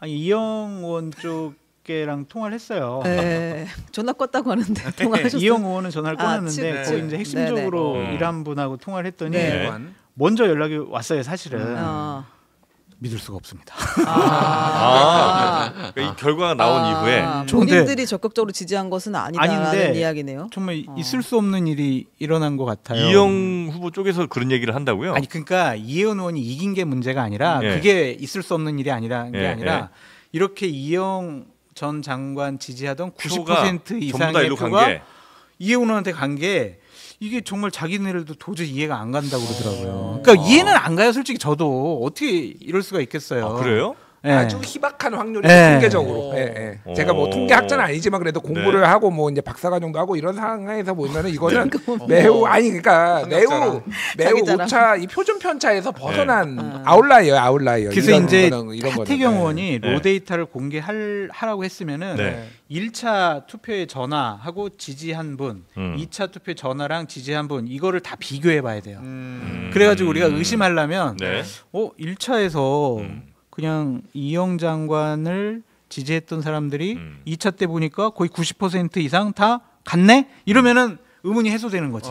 아니 이영 의원 쪽이랑 통화를 했어요. 네. 전화 껐다고 하는데 통화하셨어요? 이영 의원은 전화를 아, 끊었는데 치- 거기 이제 핵심적으로 네네. 일한 분하고 통화를 했더니 네. 먼저 연락이 왔어요. 사실은 아. 믿을 수가 없습니다. 그러니까 이 결과가 나온 이후에 본인들이 적극적으로 지지한 것은 아니다라는 아닌데 이야기네요. 정말 있을 수 없는 일이 일어난 것 같아요. 이영 후보 쪽에서 그런 얘기를 한다고요? 아니 그러니까 이혜원 의원이 이긴 게 문제가 아니라 예. 그게 있을 수 없는 일이 아니라 게 예, 아니라 이렇게 이영 전 장관 지지하던 표가 90% 전부 다 이상의 일로 간 표가 게. 이혜원 의원한테 간 게 이게 정말 자기네들도 도저히 이해가 안 간다고 그러더라고요. 그러니까 이해는 안 가요. 솔직히 저도 어떻게 이럴 수가 있겠어요. 아, 그래요? 예. 아주 희박한 확률이 예. 통계적으로. 예, 예. 제가 뭐 통계학자는 아니지만 그래도 공부를 네. 하고 뭐 이제 박사과정도 하고 이런 상황에서 보면은 이거는 매우 아니 그러니까 매우 자기 자랑. 오차 이 표준 편차에서 벗어난 아웃라이어. 그래서 이런 이제 거는, 이런 하태경 거는. 의원이 네. 로데이터를 공개하라고 했으면은 네. 1차 투표에 전화하고 지지한 분, 2차 투표에 전화랑 지지한 분 이거를 다 비교해 봐야 돼요. 그래가지고 우리가 의심하려면 네. 1차에서 그냥 이영 장관을 지지했던 사람들이 2차 때 보니까 거의 90% 이상 다 갔네? 이러면은 의문이 해소되는 거지.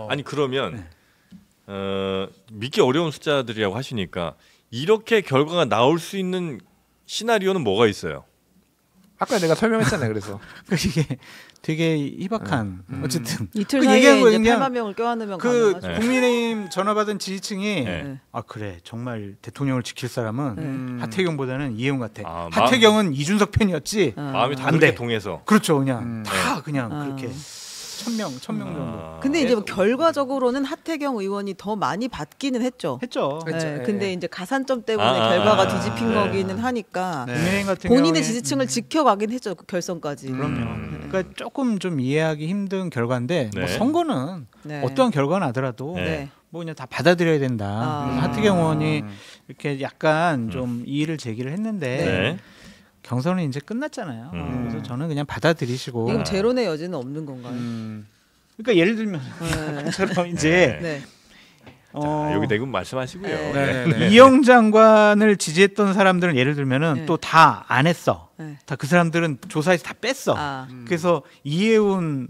아니 그러면 믿기 어려운 숫자들이라고 하시니까 이렇게 결과가 나올 수 있는 시나리오는 뭐가 있어요? 아까 내가 설명했잖아요. 그래서 이게 되게 희박한 어쨌든 이틀 그 사이에 얘기한 이제 거예요. 8만 명을 껴안으면 그 가능하죠. 국민의힘 전화 받은 지지층이 네. 아 그래 정말 대통령을 지킬 사람은 하태경보다는 이혜원 같아. 아, 하태경은 이준석 편이었지. 마음이 다 안 그렇게 돼. 통해서. 그렇죠, 그냥 다 그냥 그렇게 1,000명 정도 근데 이제 뭐 결과적으로는 하태경 의원이 더 많이 받기는 했죠. 했죠. 그렇죠. 네, 예. 근데 이제 가산점 때문에 아, 결과가 뒤집힌 네. 거기는 하니까 국민의힘 같은 본인의 경우에 지지층을 지켜가긴 했죠. 그 결선까지. 그럼요. 그러니까 조금 좀 이해하기 힘든 결과인데 뭐 네. 선거는 네. 어떠한 결과가 나더라도 네. 뭐 그냥 다 받아들여야 된다. 아. 하태경 의원이 이렇게 약간 좀 이의를 제기를 했는데 네. 경선은 이제 끝났잖아요. 그래서 저는 그냥 받아들이시고. 이건 제론의 여지는 없는 건가요? 그러니까 예를 들면 네. 저처럼 이제 네. 자, 여기 내금 말씀하시고요. 네. 이영 장관을 지지했던 사람들은 예를 들면은 네. 또 다 안 했어. 네. 다 그 사람들은 조사에서 다 뺐어. 아. 그래서 이혜훈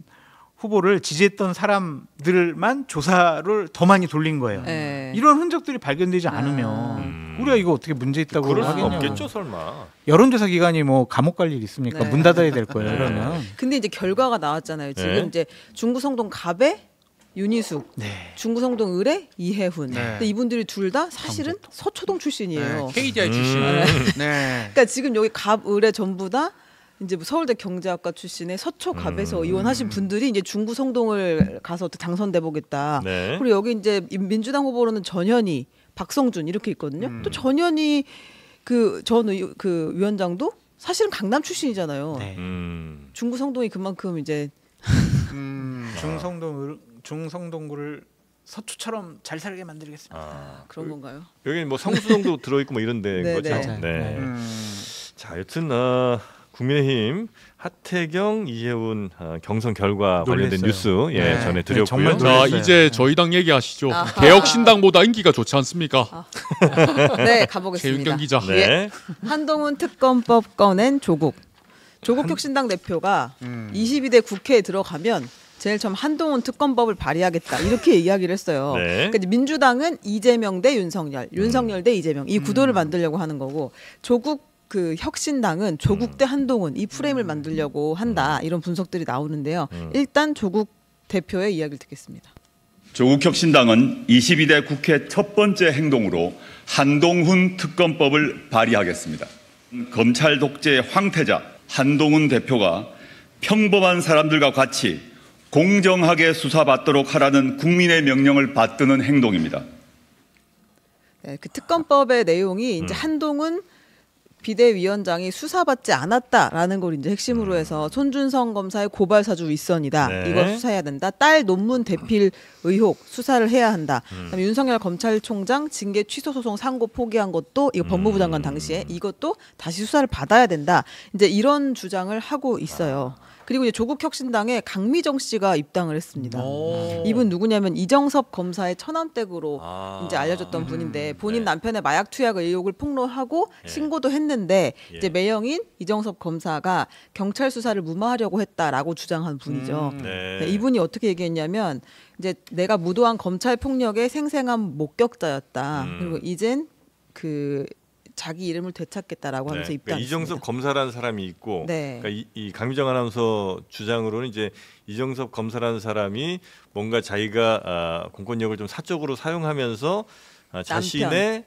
후보를 지지했던 사람들만 조사를 더 많이 돌린 거예요. 네. 이런 흔적들이 발견되지 않으면 우리가 이거 어떻게 문제 있다고 그럴 수 하겠냐고. 없겠죠, 설마. 여론조사 기관이 뭐 감옥 갈 일 있습니까? 네. 문 닫아야 될 거예요. 그러면. 근데 이제 결과가 나왔잖아요. 지금 네. 이제 중구성동 갑에 윤희숙, 네. 중구성동 을에 이혜훈. 네. 근데 이분들이 둘 다 사실은 서초동 출신이에요. KDI 출신. 네. 그러니까 지금 여기 갑, 을에 전부 다 이제 뭐 서울대 경제학과 출신의 서초갑에서 의원하신 분들이 이제 중구성동을 가서 어떻게 당선돼 보겠다. 네. 그리고 여기 이제 민주당 후보로는 전현희, 박성준 이렇게 있거든요. 또 전현희 그 위원장도 사실은 강남 출신이잖아요. 네. 중구성동이 그만큼 이제 중성동구를 서초처럼 잘 살게 만들겠습니다. 아, 그런 건가요? 여기는 뭐 성수동도 들어있고 뭐 이런 데인 네, 거죠. 네. 네. 자, 여튼 국민의힘 하태경 이혜훈 경선 결과 관련된 놀랬어요. 뉴스 네. 전해드렸고요. 정말 자 놀랐어요. 이제 저희 당 얘기하시죠. 아하. 개혁신당보다 인기가 좋지 않습니까? 네, 가보겠습니다. 최윤경 기자. 네. 한동훈 특검법 꺼낸 조국. 조국혁신당 대표가 22대 국회에 들어가면 제일 처음 한동훈 특검법을 발의하겠다 이렇게 이야기를 했어요. 네. 그러니까 이제 민주당은 이재명 대 윤석열, 윤석열 대 이재명 이 구도를 만들려고 하는 거고 조국 그 혁신당은 조국 대 한동훈 이 프레임을 만들려고 한다 이런 분석들이 나오는데요. 일단 조국 대표의 이야기를 듣겠습니다. 조국혁신당은 22대 국회 첫 번째 행동으로 한동훈 특검법을 발의하겠습니다. 검찰 독재의 황태자 한동훈 대표가 평범한 사람들과 같이 공정하게 수사받도록 하라는 국민의 명령을 받드는 행동입니다. 네, 그 특검법의 내용이 이제 한동훈 비대위원장이 수사받지 않았다라는 걸 이제 핵심으로 해서 손준성 검사의 고발 사주 윗선이다. 네. 이거 수사해야 된다. 딸 논문 대필 의혹 수사를 해야 한다. 그다음에 윤석열 검찰총장 징계 취소 소송 상고 포기한 것도 이거 법무부 장관 당시에 이것도 다시 수사를 받아야 된다. 이제 이런 주장을 하고 있어요. 그리고 이제 조국혁신당에 강미정 씨가 입당을 했습니다. 이분 누구냐면 이정섭 검사의 처남댁으로 이제 알려졌던 분인데 본인 남편의 마약 투약 의혹을 폭로하고 신고도 했는데 이제 매형인 이정섭 검사가 경찰 수사를 무마하려고 했다라고 주장한 분이죠. 네. 네, 이분이 어떻게 얘기했냐면 이제 내가 무도한 검찰 폭력의 생생한 목격자였다. 그리고 이젠 그 자기 이름을 되찾겠다라고 하면서 네. 그러니까 입당했습니다. 이정섭 검사라는 사람이 있고, 네. 그러니까 이 강미정 아나운서 주장으로는 이제 이정섭 검사라는 사람이 뭔가 자기가 공권력을 좀 사적으로 사용하면서 자신의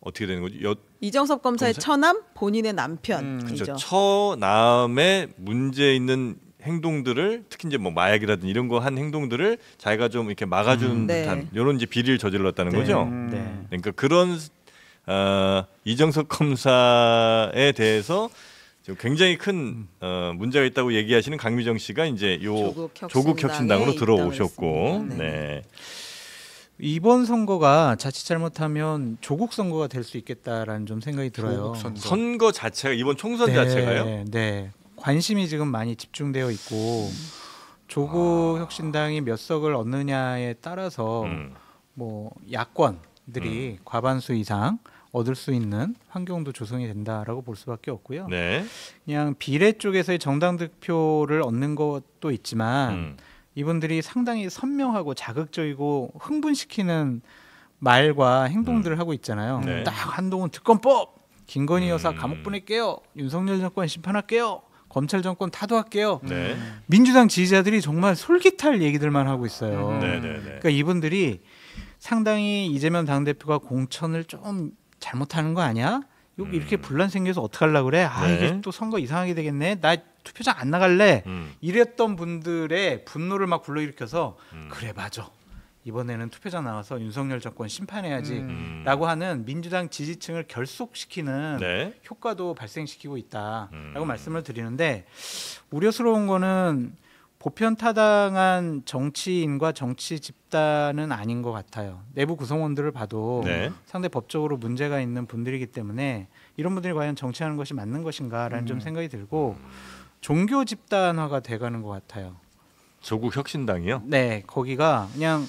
어떻게 되는 거지? 이정섭 검사의 처남, 본인의 남편이죠. 그렇죠. 처남의 문제 있는 행동들을 특히 이제 뭐 마약이라든지 이런 거 한 행동들을 자기가 좀 이렇게 막아준 듯한 이런 이제 비리를 저질렀다는 거죠. 네. 그러니까 그런 이정섭 검사에 대해서 지금 굉장히 큰 문제가 있다고 얘기하시는 강미정 씨가 이제 요 조국혁신당으로 들어오셨고, 네. 이번 선거가 자칫 잘못하면 조국 선거가 될 수 있겠다라는 좀 생각이 들어요. 선거 자체가 이번 총선 자체가요? 네. 관심이 지금 많이 집중되어 있고 조국 혁신당이 몇 석을 얻느냐에 따라서 뭐 야권들이 과반수 이상 얻을 수 있는 환경도 조성이 된다라고 볼 수밖에 없고요. 네. 그냥 비례 쪽에서의 정당 득표를 얻는 것도 있지만 이분들이 상당히 선명하고 자극적이고 흥분시키는 말과 행동들을 하고 있잖아요. 네. 딱 한동훈 특검법, 김건희 여사 감옥 보낼게요, 윤석열 정권 심판할게요, 검찰 정권 타도할게요. 네. 민주당 지지자들이 정말 솔깃할 얘기들만 하고 있어요. 네네네. 그러니까 이분들이 상당히 이재명 당대표가 공천을 좀 잘못하는 거 아니야? 여기 이렇게 분란 생겨서 어떡하려고 그래? 이게 또 선거 이상하게 되겠네. 나 투표장 안 나갈래. 이랬던 분들의 분노를 막 불러일으켜서 그래 맞아. 이번에는 투표장 나와서 윤석열 정권 심판해야지 라고 하는 민주당 지지층을 결속시키는 효과도 발생시키고 있다라고 말씀을 드리는데, 우려스러운 거는 보편 타당한 정치인과 정치 집단은 아닌 것 같아요. 내부 구성원들을 봐도 상당히 법적으로 문제가 있는 분들이기 때문에 이런 분들이 과연 정치하는 것이 맞는 것인가라는 좀 생각이 들고, 종교 집단화가 돼가는 것 같아요. 조국 혁신당이요? 네, 거기가 그냥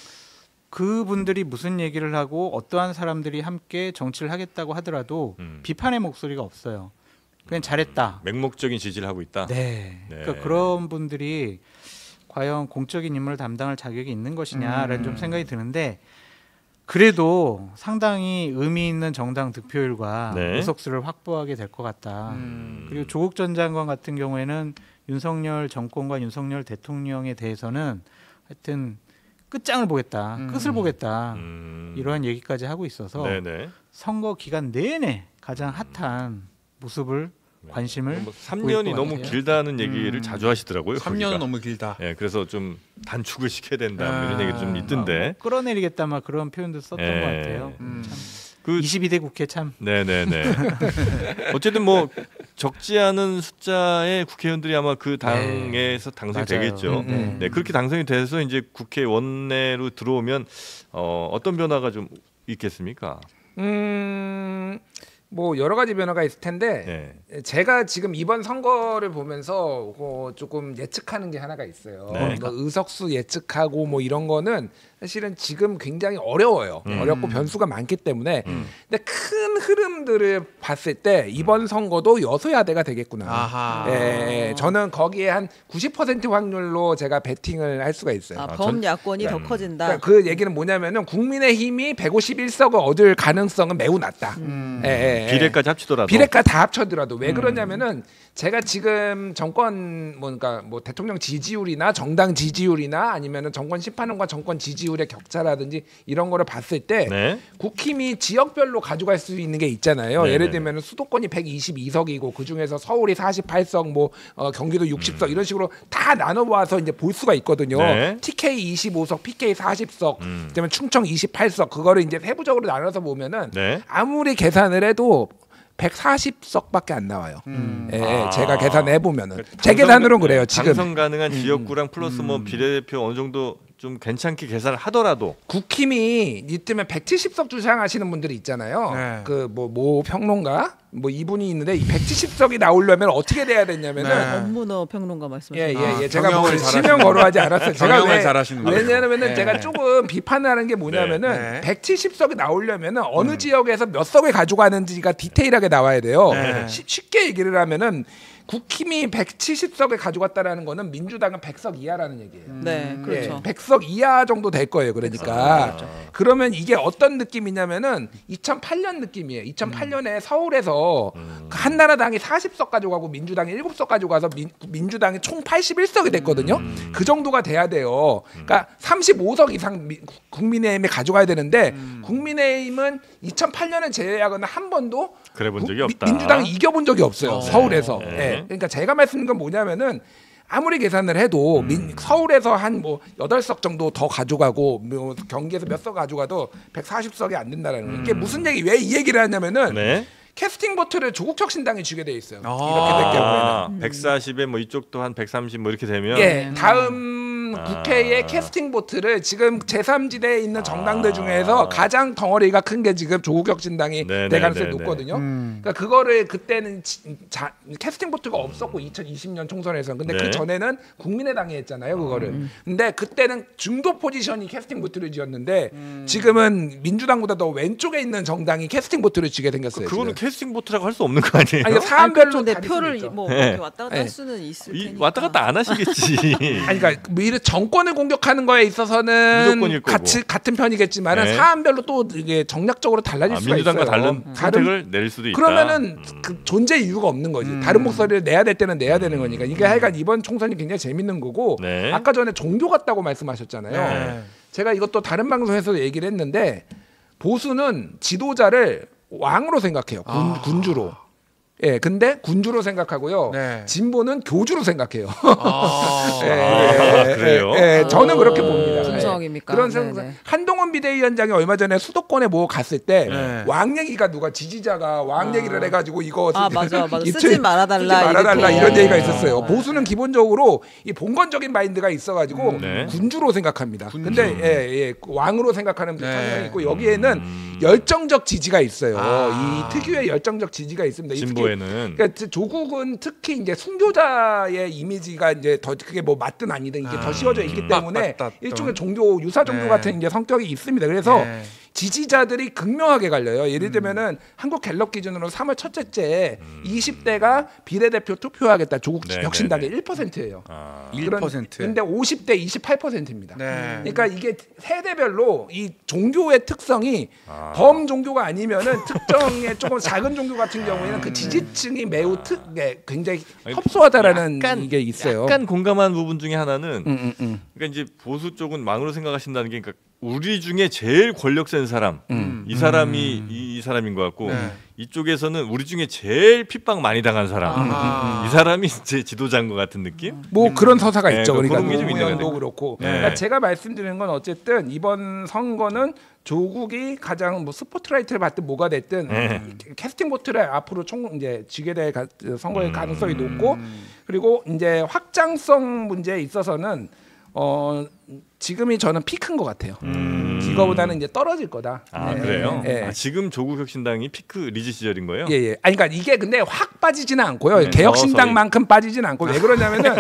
그분들이 무슨 얘기를 하고 어떠한 사람들이 함께 정치를 하겠다고 하더라도 비판의 목소리가 없어요. 그냥 잘했다. 맹목적인 지지를 하고 있다. 네. 그러니까 그런 분들이 과연 공적인 임무를 담당할 자격이 있는 것이냐라는 좀 생각이 드는데, 그래도 상당히 의미 있는 정당 득표율과 의석수를 확보하게 될 것 같다. 그리고 조국 전 장관 같은 경우에는 윤석열 정권과 윤석열 대통령에 대해서는 하여튼 끝장을 보겠다, 끝을 보겠다, 이러한 얘기까지 하고 있어서 선거 기간 내내 가장 핫한 모습을 관심을 뭐 3년이 너무 길다는 얘기를 자주 하시더라고요. 3년은 너무 길다. 네, 그래서 좀 단축을 시켜야 된다 이런 얘기 좀 있던데. 끌어내리겠다 막 그런 표현도 썼던 것 같아요. 참. 그 22대 국회 참. 네네네. 어쨌든 뭐 적지 않은 숫자의 국회의원들이 아마 그 당에서 당선이 되겠죠. 네, 그렇게 당선이 돼서 이제 국회 원내로 들어오면 어떤 변화가 좀 있겠습니까? 뭐 여러 가지 변화가 있을 텐데 제가 지금 이번 선거를 보면서 조금 예측하는 게 하나가 있어요. 뭐 의석수 예측하고 뭐 이런 거는 사실은 지금 굉장히 어려워요. 어렵고 변수가 많기 때문에. 근데 큰 흐름들을 봤을 때 이번 선거도 여소야대가 되겠구나. 저는 거기에 한 90% 확률로 제가 베팅을 할 수가 있어요. 범야권이 더 커진다. 그러니까 그 얘기는 뭐냐면은 국민의힘이 151석을 얻을 가능성은 매우 낮다. 비례까지 합치더라도. 비례까지 다 합쳐더라도. 왜 그러냐면은 제가 지금 정권 뭔가 뭐 대통령 지지율이나 정당 지지율이나 아니면은 정권 심판원과 정권 지지율의 격차라든지 이런 거를 봤을 때 국힘이 지역별로 가져갈 수 있는 게 있잖아요. 예를 들면 수도권이 122석이고 그 중에서 서울이 48석, 뭐 경기도 60석 이런 식으로 다 나눠 모아서 이제 볼 수가 있거든요. TK 25석, PK 40석, 그다음에 충청 28석 그거를 이제 세부적으로 나눠서 보면은 아무리 계산을 해도 140석밖에 안 나와요. 제가 계산해 보면은 제 계산으로는 그래요. 지금 당선 가능한 지역구랑 플러스 뭐 비례대표 어느 정도 좀 괜찮게 계산을 하더라도 국힘이 이때면 170석 주장하시는 분들이 있잖아요. 그 뭐 평론가 뭐 이분이 있는데 이 170석이 나오려면 어떻게 돼야 되냐면은 네. 업문어 평론가 말씀하시는 예예예 제가 뭐 경영을 실명 거론하지 않았어요. 제가 경영을 잘하시는 거예요. 왜냐하면은 네. 제가 조금 비판하는 게 뭐냐면은 네. 170석이 나오려면은 어느 지역에서 몇 석을 가져가는지가 디테일하게 나와야 돼요. 네. 쉽게 얘기를 하면은 국힘이 170석을 가져갔다라는 거는 민주당은 100석 이하라는 얘기예요. 네, 그렇죠. 100석 이하 정도 될 거예요. 그러니까 그러면 이게 어떤 느낌이냐면은 2008년 느낌이에요. 2008년에 서울에서 한나라당이 40석 가져가고 민주당이 7석 가져가서 민주당이 총 81석이 됐거든요. 그 정도가 돼야 돼요. 그러니까 35석 이상 국민의힘이 가져가야 되는데 국민의힘은 2008년을 제외하거나 한 번도 그래 본 적이 없다. 민주당이 이겨본 적이 없어요. 서울에서. 네. 예. 그러니까 제가 말씀드린 건 뭐냐면은 아무리 계산을 해도 서울에서 한 뭐 8석 정도 더 가져가고 뭐 경기에서 몇 석 가져가도 140석이 안 된다라는 거예요. 이게 무슨 얘기 왜 이 얘기를 하냐면은 네. 캐스팅 보트를 조국혁신당이 주게 돼 있어요. 이렇게 될 경우에는. 140에 뭐 이쪽도 한 130 뭐 이렇게 되면 예, 다음 국회의 캐스팅 보트를 지금 제3지대에 있는 정당들 중에서 가장 덩어리가 큰 게 지금 조국혁신당이 될 가능성이 높거든요. 그러니까 그거를 그때는 캐스팅 보트가 없었고 2020년 총선에서는 근데 그 전에는 국민의당이 했잖아요, 그거를. 근데 그때는 중도 포지션이 캐스팅 보트를 지었는데 지금은 민주당보다 더 왼쪽에 있는 정당이 캐스팅 보트를 지게 생겼어요. 그거는 지금. 캐스팅 보트라고 할 수 없는 거 아니에요? 아니, 사안별로 내 다를 표를 수도 있죠. 뭐 네. 이렇게 왔다 갔다 네. 할 수는 있을 테니까. 왔다 갔다 안 하시겠지. 아니 그러니까 뭐 이런 정권을 공격하는 거에 있어서는 무조건일 거고. 같은 편이겠지만은 네. 사안별로 또 이게 정략적으로 달라질 수가 민주당과 있어요. 다른 선택을 내릴 수도 있다. 그러면은 그 존재 이유가 없는 거지. 다른 목소리를 내야 될 때는 내야 되는 거니까. 이게 하여간 이번 총선이 굉장히 재밌는 거고 네. 아까 전에 종교 같다고 말씀하셨잖아요. 네. 제가 이것도 다른 방송에서도 얘기를 했는데 보수는 지도자를 왕으로 생각해요. 군주로. 예, 근데 군주로 생각하고요. 네. 진보는 교주로 생각해요. 그래요? 저는 그렇게 봅니다. 분석입니까? 그런 네네. 생각. 한동훈 비대위원장이 얼마 전에 수도권에 뭐 갔을 때 네. 왕 얘기가 누가 지지자가 왕 얘기를 해가지고 이거 맞아. 이틀 쓰지 말아달라 이렇게. 이런 얘기가 있었어요. 네. 보수는 기본적으로 이 봉건적인 마인드가 있어가지고 네. 군주로 생각합니다. 근데 왕으로 생각하는 네. 성향이 있고 여기에는 열정적 지지가 있어요. 이 특유의 열정적 지지가 있습니다. 이 특히 진보에는 그러니까 조국은 특히 이제 순교자의 이미지가 이제 더 그게 뭐 맞든 아니든 이게 더 씌워져 있기 때문에 맞다. 일종의 종교 유사 종교 네. 같은 이제 성격이 있습니다. 그래서 네. 지지자들이 극명하게 갈려요. 예를 들면은 한국 갤럽 기준으로 3월 첫째 주에 20대가 비례대표 투표하겠다. 조국 네, 혁신당의 네, 1%예요. 1%. 근데 50대 28%입니다. 네. 그러니까 이게 세대별로 이 종교의 특성이 범종교가 아니면은 특정의 조금 작은 종교 같은 경우에는 그 지지층이 매우 굉장히 협소하다라는 이게 있어요. 약간 공감한 부분 중에 하나는 그러니까 이제 보수 쪽은 망으로 생각하신다는 게 그러니까 우리 중에 제일 권력 센 사람 이 사람이 이 사람인 것 같고 네. 이쪽에서는 우리 중에 제일 핍박 많이 당한 사람 이 사람이 제 지도자인 것 같은 느낌? 뭐 그런 서사가 네, 있죠. 그러니까 그런 게좀 있는 것 노무현도 같아요. 그렇고. 네. 그러니까 제가 말씀드리는 건 어쨌든 이번 선거는 조국이 가장 뭐 스포트라이트를 받든 뭐가 됐든 캐스팅 보트를 앞으로 이제 쥐게 될 선거의 가능성이 높고 그리고 이제 확장성 문제에 있어서는 지금이 저는 피크인 것 같아요. 이거보다는 이제 떨어질 거다. 그래요? 네. 지금 조국혁신당이 피크 리즈 시절인 거예요? 예. 아니 그러니까 이게 근데 확 빠지지는 않고요. 네, 개혁신당만큼 빠지지는 않고 왜 그러냐면은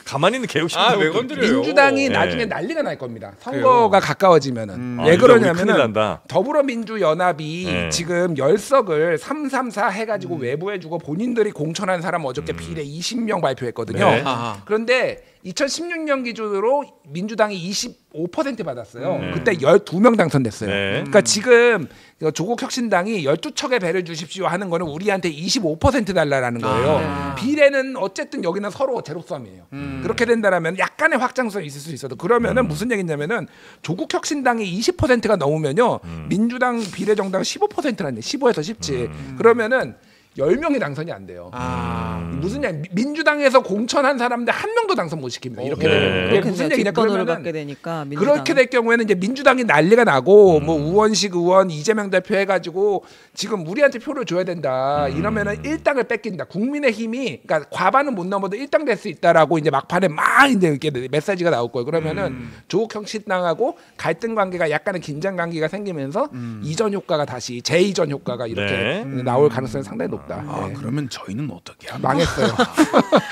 가만히 있는 개혁신당 왜 건드려요? 민주당이 네. 나중에 난리가 날 겁니다. 선거가 가까워지면은 왜 이거 우리 큰일 그러냐면은 난다. 더불어민주연합이 지금 10석을 334 해가지고 외부해주고 본인들이 공천한 사람 어저께 비례 20명 발표했거든요. 네. 그런데 2016년 기준으로 민주당이 25% 받았어요. 그때 12명 당선됐어요. 네. 그러니까 지금 조국혁신당이 12척의 배를 주십시오 하는 거는 우리한테 25% 달라라는 거예요. 비례는 어쨌든 여기는 서로 제로섬이에요. 그렇게 된다라면 약간의 확장성이 있을 수 있어도 그러면은 무슨 얘기냐면은 조국혁신당이 20%가 넘으면요. 민주당 비례정당 15%라는 15에서 17. 그러면은 10명이 당선이 안 돼요. 아. 무슨 얘기? 민주당에서 공천한 사람들 한 명도 당선 못 시킵니다. 이렇게 네. 되면 그게 무슨 얘기냐? 뒷번호를 그러면은 갖게 되니까 민주당. 그렇게 될 경우에는 이제 민주당이 난리가 나고 뭐 우원식 의원 이재명 대표 해가지고 지금 우리한테 표를 줘야 된다 이러면은 1당을 뺏긴다. 국민의힘이 그러니까 과반은 못 넘어도 1당 될 수 있다라고 이제 막판에 막 이제 이렇게 메시지가 나올 거예요. 그러면은 조국 혁신당하고 갈등 관계가 약간의 긴장 관계가 생기면서 이전 효과가 다시 재이전 효과가 이렇게 네. 나올 가능성이 상당히 높다. 아 네. 그러면 저희는 어떻게 합니까? 망했어요.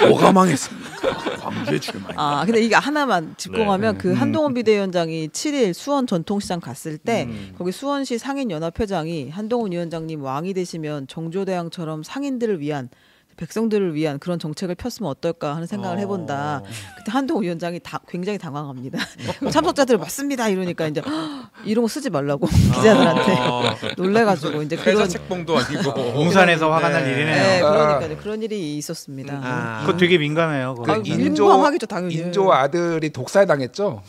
뭐가 망했습니까? 광주에 출마했. 근데 이게 하나만 짚고 가면 그 한동훈 비대위원장이 7일 수원 전통시장 갔을 때 거기 수원시 상인연합회장이 한동훈 위원장님 왕이 되시면 정조대왕처럼 상인들을 위한 백성들을 위한 그런 정책을 폈으면 어떨까 하는 생각을 해본다. 그때 한동훈 위원장이 굉장히 당황합니다. 참석자들 맞습니다 이러니까 이제 이런 거 쓰지 말라고 기자들한테 놀래가지고 이제 그런 책봉도 아니고 공산에서 화가 날 일이네요. 네, 그러니까 그런 일이 있었습니다. 그거 되게 민감해요. 그거. 민감하겠죠 당연히. 인조 아들이 독살당했죠.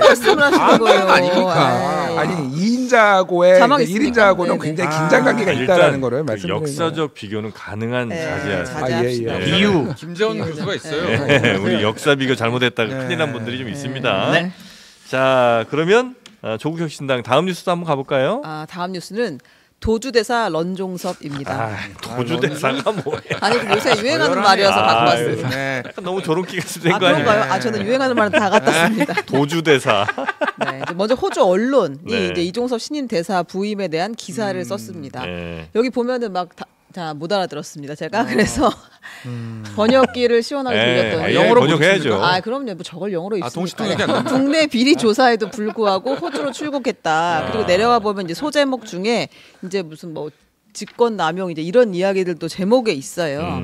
말씀을 하시는 거예요. 아닙니까? 아니 2인자하고의 자막이 1인자하고는 있으니까. 굉장히 긴장 관계가 있다라는 거를 그 말씀드리는 역사적 비교는 가능한 자제하세요. 자제합시다. 예. 이유. 김재원 교수가 있어요. 네, 우리 역사 비교 잘못했다가 큰일 난 분들이 좀 있습니다. 네. 자, 그러면 조국 혁신당 다음 뉴스도 한번 가볼까요? 다음 뉴스는 도주대사 런종섭입니다. 도주대사가 뭐예요? 아니 요새 유행하는 말이어서 갖고 왔어요. 네. 너무 저런기가 된 거 그런가요? 아니에요? 저는 유행하는 말은 다 갖다 씁니다. 도주대사. 네, 이제 먼저 호주 언론이 네. 이제 이종섭 신임 대사 부임에 대한 기사를 썼습니다. 네. 여기 보면은 막 못 알아들었습니다. 제가 그래서 번역기를 시원하게 돌렸더니 영어로 번역해야죠. 그럼요. 뭐 저걸 영어로 동시 읽습니까? 통역이 안 됩니다. 국내 비리 조사에도 불구하고 호주로 출국했다. 그리고 내려와 보면 이제 소제목 중에 이제 무슨 뭐 직권 남용 이제 이런 이야기들도 제목에 있어요.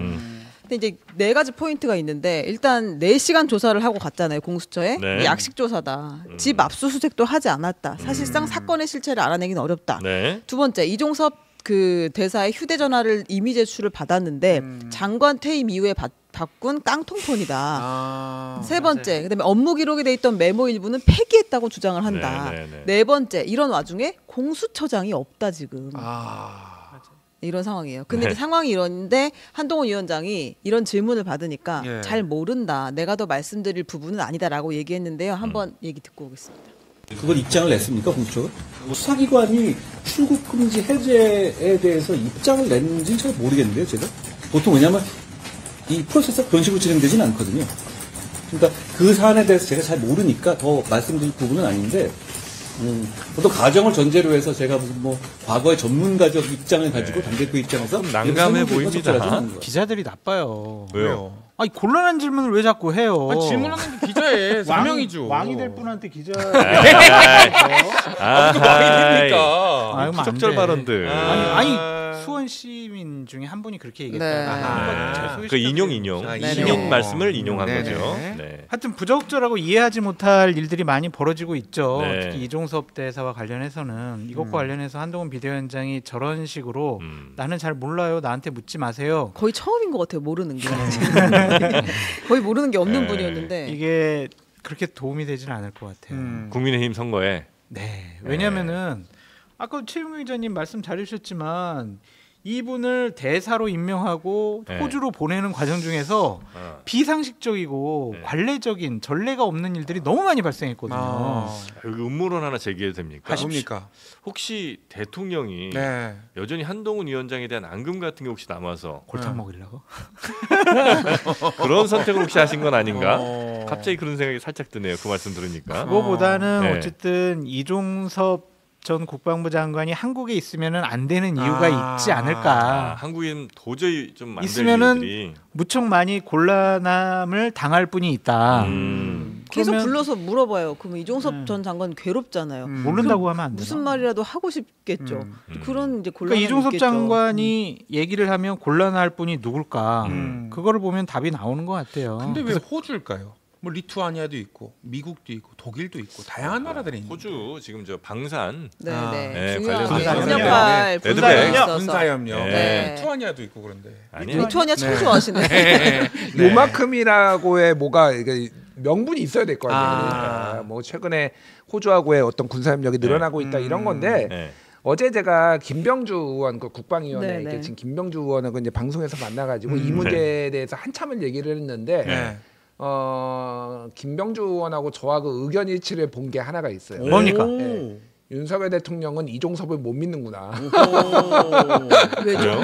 근데 이제 4가지 포인트가 있는데 일단 4시간 조사를 하고 갔잖아요. 공수처에. 네. 약식 조사다. 집 압수수색도 하지 않았다. 사실상 사건의 실체를 알아내기는 어렵다. 네. 두 번째, 이종섭 그 대사의 휴대전화를 이미 제출을 받았는데 장관 퇴임 이후에 바꾼 깡통폰이다. 세 번째, 그다음에 업무 기록에 돼 있던 메모 일부는 폐기했다고 주장을 한다. 네 번째, 이런 와중에 공수처장이 없다 지금. 이런 상황이에요. 근데 이제 상황이 이런데 한동훈 위원장이 이런 질문을 받으니까 잘 모른다. 내가 더 말씀드릴 부분은 아니다라고 얘기했는데요. 한번 얘기 듣고 오겠습니다. 그걸 입장을 냈습니까, 공수처가? 수사기관이 출국 금지 해제에 대해서 입장을 냈는지는 잘 모르겠는데요, 제가. 보통 왜냐하면 이 프로세스가 그런 식으로 진행되지는 않거든요. 그러니까 그 사안에 대해서 제가 잘 모르니까 더 말씀드릴 부분은 아닌데, 보통 가정을 전제로 해서 제가 무슨 뭐 과거의 전문가적 입장을 가지고 당대표 입장에서 난감해 보입니다. 기자들이 나빠요. 왜요? 아니 곤란한 질문을 왜 자꾸 해요? 질문하는 게 기자의 사명이죠. 왕이 될 분한테 기자. 왕이 됩니까? 부적절 발언들. 아니 수원 시민 중에 한 분이 그렇게 얘기했다. 그 인용 시민 말씀을 인용한 거죠. 네. 하여튼 부적절하고 이해하지 못할 일들이 많이 벌어지고 있죠. 네. 특히 이종섭 대사와 관련해서는 이것과 관련해서 한동훈 비대위원장이 저런 식으로 나는 잘 몰라요. 나한테 묻지 마세요. 거의 처음인 것 같아요. 모르는 게. 거의 모르는 게 없는 분이었는데 이게 그렇게 도움이 되지는 않을 것 같아요. 국민의힘 선거에. 네. 왜냐하면은 아까 최용희 기자님 말씀 잘해주셨지만 이분을 대사로 임명하고 호주로 보내는 과정 중에서 비상식적이고 관례적인 전례가 없는 일들이 너무 많이 발생했거든요. 여기 음모론 하나 제기해도 됩니까? 뭡니까? 혹시 대통령이 여전히 한동훈 위원장에 대한 앙금 같은 게 혹시 남아서 골탕 먹이려고 그런 선택을 혹시 하신 건 아닌가? 갑자기 그런 생각이 살짝 드네요. 그 말씀 들으니까. 그거보다는 어쨌든 이종섭 전 국방부 장관이 한국에 있으면은 안 되는 이유가 있지 않을까. 한국인 도저히 좀 안 될 있으면은 일들이 무척 많이 곤란함을 당할 뿐이 있다. 계속 그러면 불러서 물어봐요. 그럼 이종섭 전 장관 괴롭잖아요. 모른다고 하면 안 되나? 무슨 말이라도 하고 싶겠죠. 그런 이제 곤란함이 그러니까 이종섭 있겠죠. 장관이 얘기를 하면 곤란할 분이 누굴까? 그거를 보면 답이 나오는 것 같아요. 근데 왜 호주일까요? 뭐 리투아니아도 있고 미국도 있고 독일도 있고 다양한 나라들이 있는데. 호주 지금 저 방산 중요한 관련해서 협력 군사협력 리투아니아도 있고 그런데. 리투아니아 참 좋아하시네. 요만큼이라고의 뭐가 이게 명분이 있어야 될 거 아니에요. 그러니까 뭐 최근에 호주하고의 어떤 군사협력이 늘어나고 있다 이런 건데 어제 제가 김병주 의원 그 국방위원회 네, 네. 계신 김병주 의원하고 이제 방송에서 만나가지고 이 문제에 대해서 한참을 얘기를 했는데 네. 김병주 의원하고 저하고 의견 일치를 본 게 하나가 있어요. 뭡니까? 네. 윤석열 대통령은 이종섭을 못 믿는구나. 왜죠?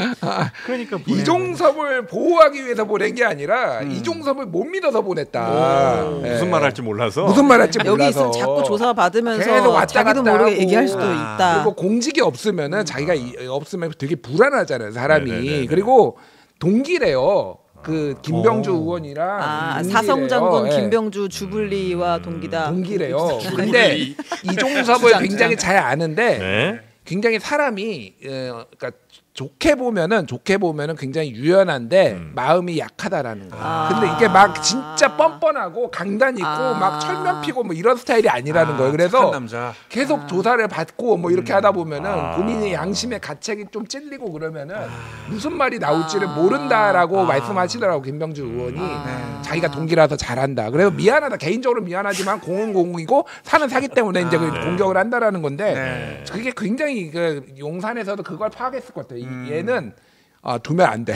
그러니까 이종섭을 보호하기 위해서 보낸 게 아니라 이종섭을 못 믿어서 보냈다. 네. 무슨 말 할지 몰라서. 무슨 말 할지 몰라서. 여기 있으면 자꾸 조사 받으면서 계속 왔다 자기도 갔다 모르게 하고. 얘기할 수도 있다. 그리고 공직이 없으면은 자기가 없으면 되게 불안하잖아요, 사람이. 네네네네. 그리고 동기래요. 그 김병주 의원이랑 동기래요. 사성장군 예. 김병주 주불리와 동기다. 동기래요. 근데 이종섭을 굉장히 잘 아는데 네. 굉장히 사람이 그러니까 좋게 보면은 굉장히 유연한데 마음이 약하다라는 거예요. 근데 이게 막 진짜 뻔뻔하고 강단 있고 막 철면 피고 뭐 이런 스타일이 아니라는 거예요. 그래서 착한 남자. 계속 조사를 받고 뭐 이렇게 하다 보면은 본인의 양심의 가책이 좀 찔리고 그러면은 무슨 말이 나올지를 모른다라고 말씀하시더라고 김병주 의원이. 자기가 동기라서 잘한다. 그래서 미안하다. 개인적으로 미안하지만 공은 공이고 사는 사기 때문에 이제 그 공격을 한다라는 건데 그게 굉장히 그 용산에서도 그걸 파악했을 것 같아요. 얘는 두면 안 돼.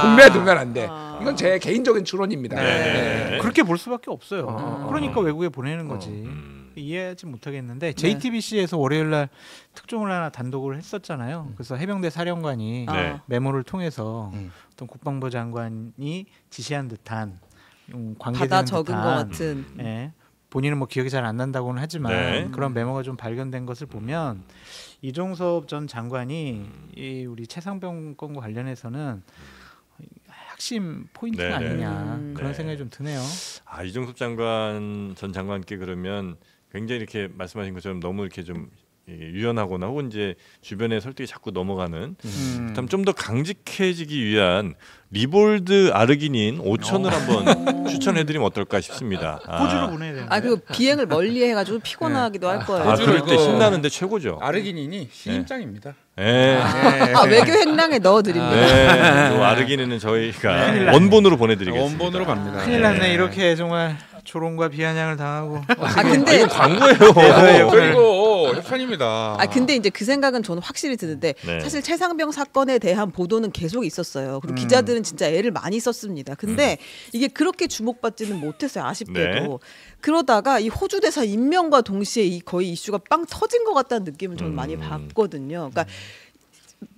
국내에 두면 안 돼. 이건 제 개인적인 추론입니다. 네. 그렇게 볼 수밖에 없어요. 그러니까 외국에 보내는 거지. 이해하지 못하겠는데 JTBC에서 월요일날 특종을 하나 단독을 했었잖아요. 그래서 해병대 사령관이 메모를 통해서 어떤 국방부 장관이 지시한 듯한 관계되는 받아 적은 듯한, 것 같은. 예, 본인은 뭐 기억이 잘 안 난다고는 하지만 그런 메모가 좀 발견된 것을 보면 이종섭 전 장관이 이 우리 최상병 건과 관련해서는 핵심 포인트가 아니냐 그런 생각이 좀 드네요. 이종섭 장관 전 장관께 그러면 굉장히 이렇게 말씀하신 것처럼 너무 이렇게 좀 유연하거나 혹은 이제 주변에 설득이 자꾸 넘어가는 좀 더 강직해지기 위한 리볼드 아르기닌 5천을 한번 추천해드리면 어떨까 싶습니다. 호주로 보내야 되는데. 그 비행을 멀리 해가지고 피곤하기도 할 거예요. 그럴 때 신나는데 최고죠. 아르기닌이 신임장입니다. 외교 행랑에 넣어드립니다. 네, 아르기닌은 저희가 원본으로 보내드리겠습니다. 원본으로 갑니다. 큰일 났네. 이렇게 정말 조롱과 비아냥을 당하고. 근데 이거 광고예요. 그리고 협찬입니다. 근데 이제 그 생각은 저는 확실히 드는데 사실 최상병 사건에 대한 보도는 계속 있었어요. 그리고 기자들은 진짜 애를 많이 썼습니다. 근데 이게 그렇게 주목받지는 못했어요. 아쉽게도. 그러다가 이 호주 대사 임명과 동시에 이 거의 이슈가 빵 터진 것 같다는 느낌을 저는 많이 받거든요. 그러니까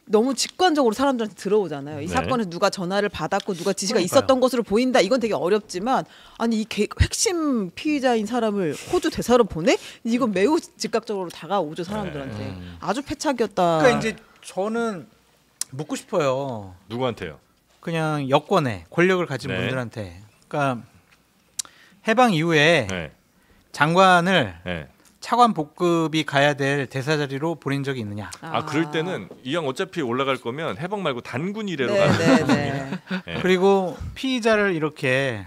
너무 직관적으로 사람들한테 들어오잖아요. 이 사건에서 누가 전화를 받았고 누가 지시가 있었던 것으로 보인다. 이건 되게 어렵지만 아니 이 핵심 피의자인 사람을 호주 대사로 보내? 이건 매우 즉각적으로 다가오죠 사람들한테. 아주 패착이었다. 그러니까 이제 저는 묻고 싶어요. 누구한테요? 그냥 여권에 권력을 가진 분들한테. 그러니까 해방 이후에 장관을 차관 복급이 가야 될 대사 자리로 보낸 적이 있느냐? 그럴 때는 이왕 어차피 올라갈 거면 해방 말고 단군 이래로 가는 그리고 피의자를 이렇게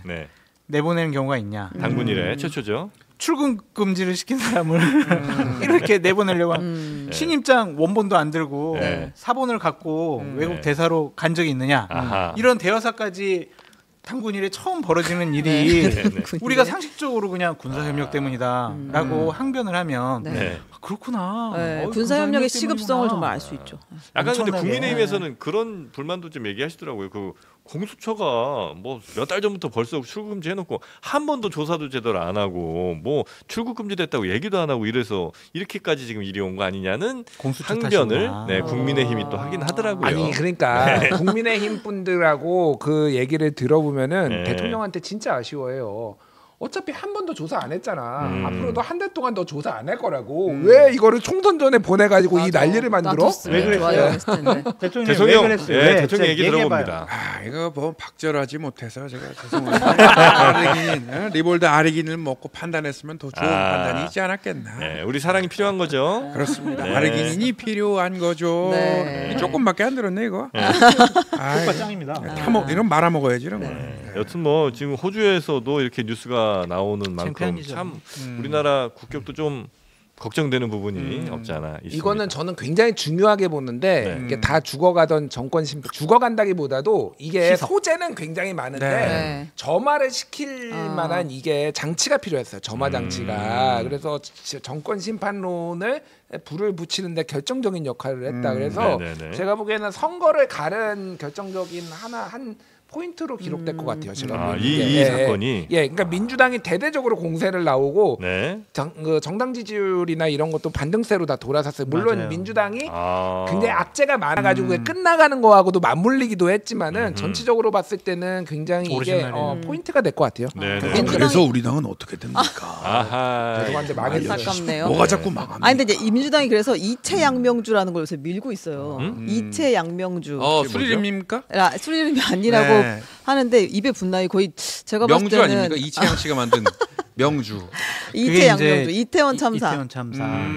내보내는 경우가 있냐? 단군 이래 최초죠. 출근 금지를 시킨 사람을 이렇게 내보내려고 신임장 원본도 안 들고 사본을 갖고 외국 대사로 간 적이 있느냐? 이런 대여사까지 단군 일에 처음 벌어지는 일이 우리가 상식적으로 그냥 군사협력 때문이다라고 항변을 하면 그렇구나. 군사협력의 시급성을 정말 알 수 있죠. 약간 근데 국민의힘에서는 그런 불만도 좀 얘기하시더라고요. 그 공수처가 뭐 몇 달 전부터 벌써 출국금지 해놓고 한 번도 조사도 제대로 안 하고 뭐 출국금지 됐다고 얘기도 안 하고 이래서 이렇게까지 지금 일이 온 거 아니냐는 항변을 국민의힘이 또 하긴 하더라고요. 아니 그러니까 국민의힘 분들하고 그 얘기를 들어보면은 대통령한테 진짜 아쉬워해요. 어차피 한 번도 조사 안 했잖아. 앞으로도 한 달 동안 더 조사 안 할 거라고. 왜 이거를 총선 전에 보내가지고 이 난리를 만들어? 왜 그랬어요? 대통령 얘기 들어봅니다. 이거 뭐 박절하지 못해서 제가 죄송합니다. 리볼드 아르기닌을 먹고 판단했으면 더 좋은 판단이 있지 않았겠나. 우리 사랑이 필요한 거죠. 그렇습니다. 아르기닌이 필요한 거죠. 조금밖에 안 들었네 이거. 효과 짱입니다. 이런 말아 먹어야지 이런 거. 여튼 뭐 지금 호주에서도 이렇게 뉴스가 나오는 만큼 참 우리나라 국격도 좀 걱정되는 부분이 없지 않아 있습니다. 이거는 저는 굉장히 중요하게 보는데 이게 다 죽어가던 정권 심판 죽어간다기보다도 이게 소재는 굉장히 많은데 점화를 시킬 만한 이게 장치가 필요했어요. 점화 장치가. 그래서 정권 심판론을 불을 붙이는데 결정적인 역할을 했다. 그래서 제가 보기에는 선거를 가른 결정적인 한 포인트로 기록될 것 같아요. 제가 이 사건이 그러니까 민주당이 대대적으로 공세를 나오고 정당 지지율이나 이런 것도 반등세로 다 돌아섰어요. 물론 맞아요. 민주당이 굉장히 악재가 많아가지고 끝나가는 거하고도 맞물리기도 했지만은 전체적으로 봤을 때는 굉장히 이게 포인트가 될 것 같아요. 그래서 우리 당은 어떻게 됩니까? 죄송한데 안타깝네요. 뭐가 자꾸 망합니까? 아니 근데 이제 민주당이 그래서 이채양명주라는 걸 요새 밀고 있어요. 이채양명주. 수리림입니까? 수리림이 아니라고. 하는데 입에 붙나요? 거의 제가 봤을 때는 명주 아닙니까? 이채양 씨가 만든 명주. 이태양명주, 이태원 참사,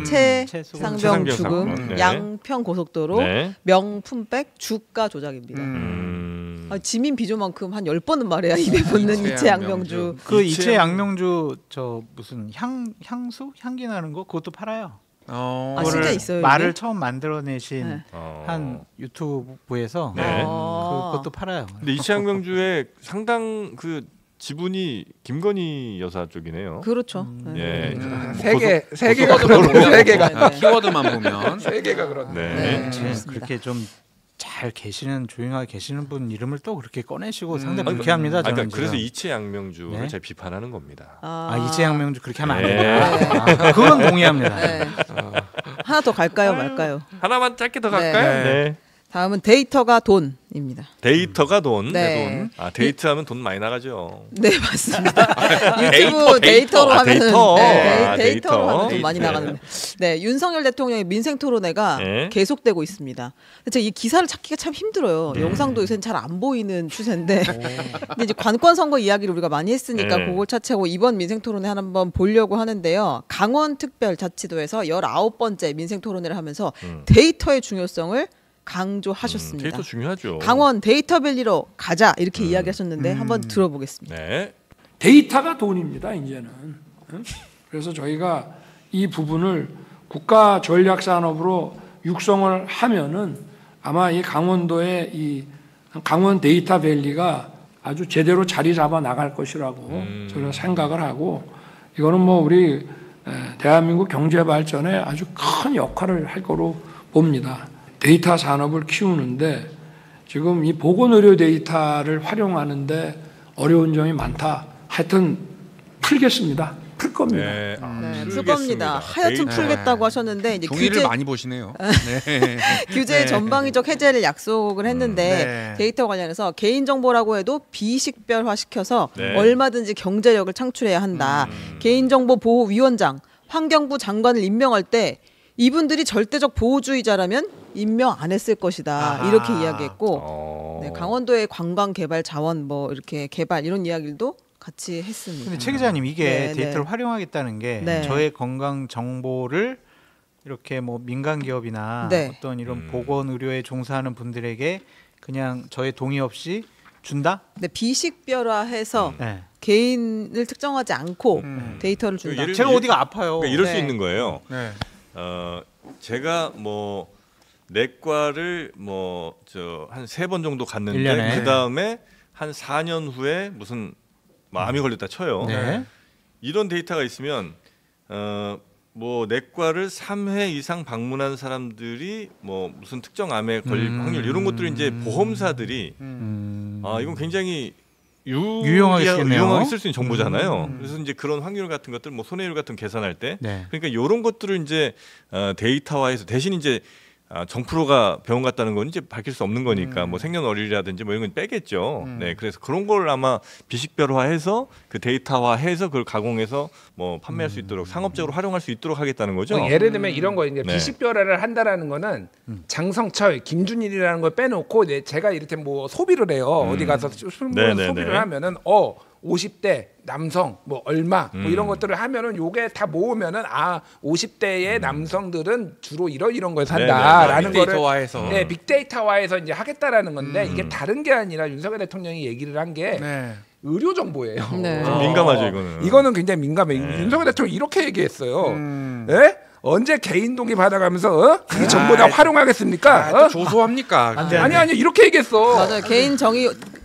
최상병 죽음, 양평 고속도로, 명품백 주가 조작입니다. 지민 비조만큼 한 10번은 말해야 입에 붙는 이채양명주. 그 이채양명주 저 무슨 향수 향기 나는 거 그것도 팔아요. 진짜 있어요. 말을 처음 만들어내신 한 유튜브에서 그것도 팔아요. 근데 이채양명주의 상당 그 지분이 김건희 여사 쪽이네요. 그렇죠. 세 개가 그렇네. 세 개가 키워드만 보면 세 개가 그렇네. 그렇게 좀 잘 계시는 조용하게 계시는 분 이름을 또 그렇게 꺼내시고 상당히 불쾌합니다. 그러니까 그래서 이채양명주를 제가 비판하는 겁니다. 이채양명주 그렇게 하면 안 됩니다. 그건 동의합니다. 하나 더 갈까요, 말까요? 하나만 짧게 더 갈까요? 다음은 데이터가 돈입니다. 데이터가 돈. 데이트하면 돈 많이 나가죠. 네, 맞습니다. 유튜브 데이터로 하면 데이터로 하면 돈 많이 나가는데. 네, 윤석열 대통령의 민생 토론회가 계속되고 있습니다. 제가 이 기사를 찾기가 참 힘들어요. 영상도 요새는 잘 안 보이는 추세인데. 근데 이제 관권 선거 이야기를 우리가 많이 했으니까 그걸 차치하고 이번 민생 토론회 한번 보려고 하는데요. 강원특별자치도에서 19번째 민생 토론회를 하면서 데이터의 중요성을 강조하셨습니다. 데이터 중요하죠. 강원 데이터밸리로 가자 이렇게 이야기하셨는데 한번 들어보겠습니다. 데이터가 돈입니다. 이제는. 그래서 저희가 이 부분을 국가 전략 산업으로 육성을 하면은 아마 이 강원도의 이 강원 데이터밸리가 아주 제대로 자리 잡아 나갈 것이라고 저는 생각을 하고 이거는 뭐 우리 대한민국 경제 발전에 아주 큰 역할을 할 거로 봅니다. 데이터 산업을 키우는데 지금 이 보건의료 데이터를 활용하는데 어려운 점이 많다. 하여튼 풀겠습니다. 풀 겁니다. 풀 겁니다. 하여튼 풀겠다고 하셨는데 이제 종이를 많이 보시네요. 규제 전방위적 해제를 약속을 했는데 데이터 관련해서 개인정보라고 해도 비식별화시켜서 얼마든지 경제력을 창출해야 한다. 개인정보보호위원장, 환경부 장관을 임명할 때 이분들이 절대적 보호주의자라면 임명 안 했을 것이다. 이렇게 이야기했고 강원도의 관광 개발 자원 뭐 이렇게 개발 이런 이야기도 같이 했습니다. 근데 최 기자님 이게 데이터를 활용하겠다는 게 저의 건강 정보를 이렇게 뭐 민간 기업이나 어떤 이런 보건 의료에 종사하는 분들에게 그냥 저의 동의 없이 준다? 네, 비식별화해서 개인을 특정하지 않고 데이터를 준다. 제가 어디가 아파요. 그러니까 이럴 수 있는 거예요. 제가 뭐 내과를 뭐 저 한 3번 정도 갔는데 그 다음에 한 4년 후에 무슨 암이 걸렸다 쳐요. 이런 데이터가 있으면 뭐 내과를 3회 이상 방문한 사람들이 뭐 무슨 특정 암에 걸릴 확률 이런 것들을 이제 보험사들이 이건 굉장히 유용하게 쓸 수 있는 정보잖아요. 그래서 이제 그런 확률 같은 것들, 뭐 손해율 같은 계산할 때, 그러니까 이런 것들을 이제 데이터화해서 대신 이제 정프로가 병원 갔다는 건 이제 밝힐 수 없는 거니까 뭐 생년월일이라든지 뭐 이런 건 빼겠죠. 그래서 그런 걸 아마 비식별화해서 그 데이터화해서 그걸 가공해서 뭐 판매할 수 있도록 상업적으로 활용할 수 있도록 하겠다는 거죠. 예를 들면 이런 거 이제 비식별화를 한다라는 거는 장성철, 김준일이라는 걸 빼놓고 제가 이렇게 뭐 소비를 해요. 어디 가서 소비를 하면은 50대 남성 뭐 얼마 뭐 이런 것들을 하면은 요게 다 모으면은 50대의 남성들은 주로 이런 걸 산다라는 거를 빅데이터화해서 빅데이터화해서 이제 하겠다라는 건데 이게 다른 게 아니라 윤석열 대통령이 얘기를 한 게 의료 정보예요. 좀 민감하죠 이거는. 이거는 굉장히 민감해. 윤석열 대통령이 이렇게 얘기했어요. 언제 개인 동의 받아가면서 이 정보 다 활용하겠습니까? 조소합니까? 아니 이렇게 얘기했어. 맞아요.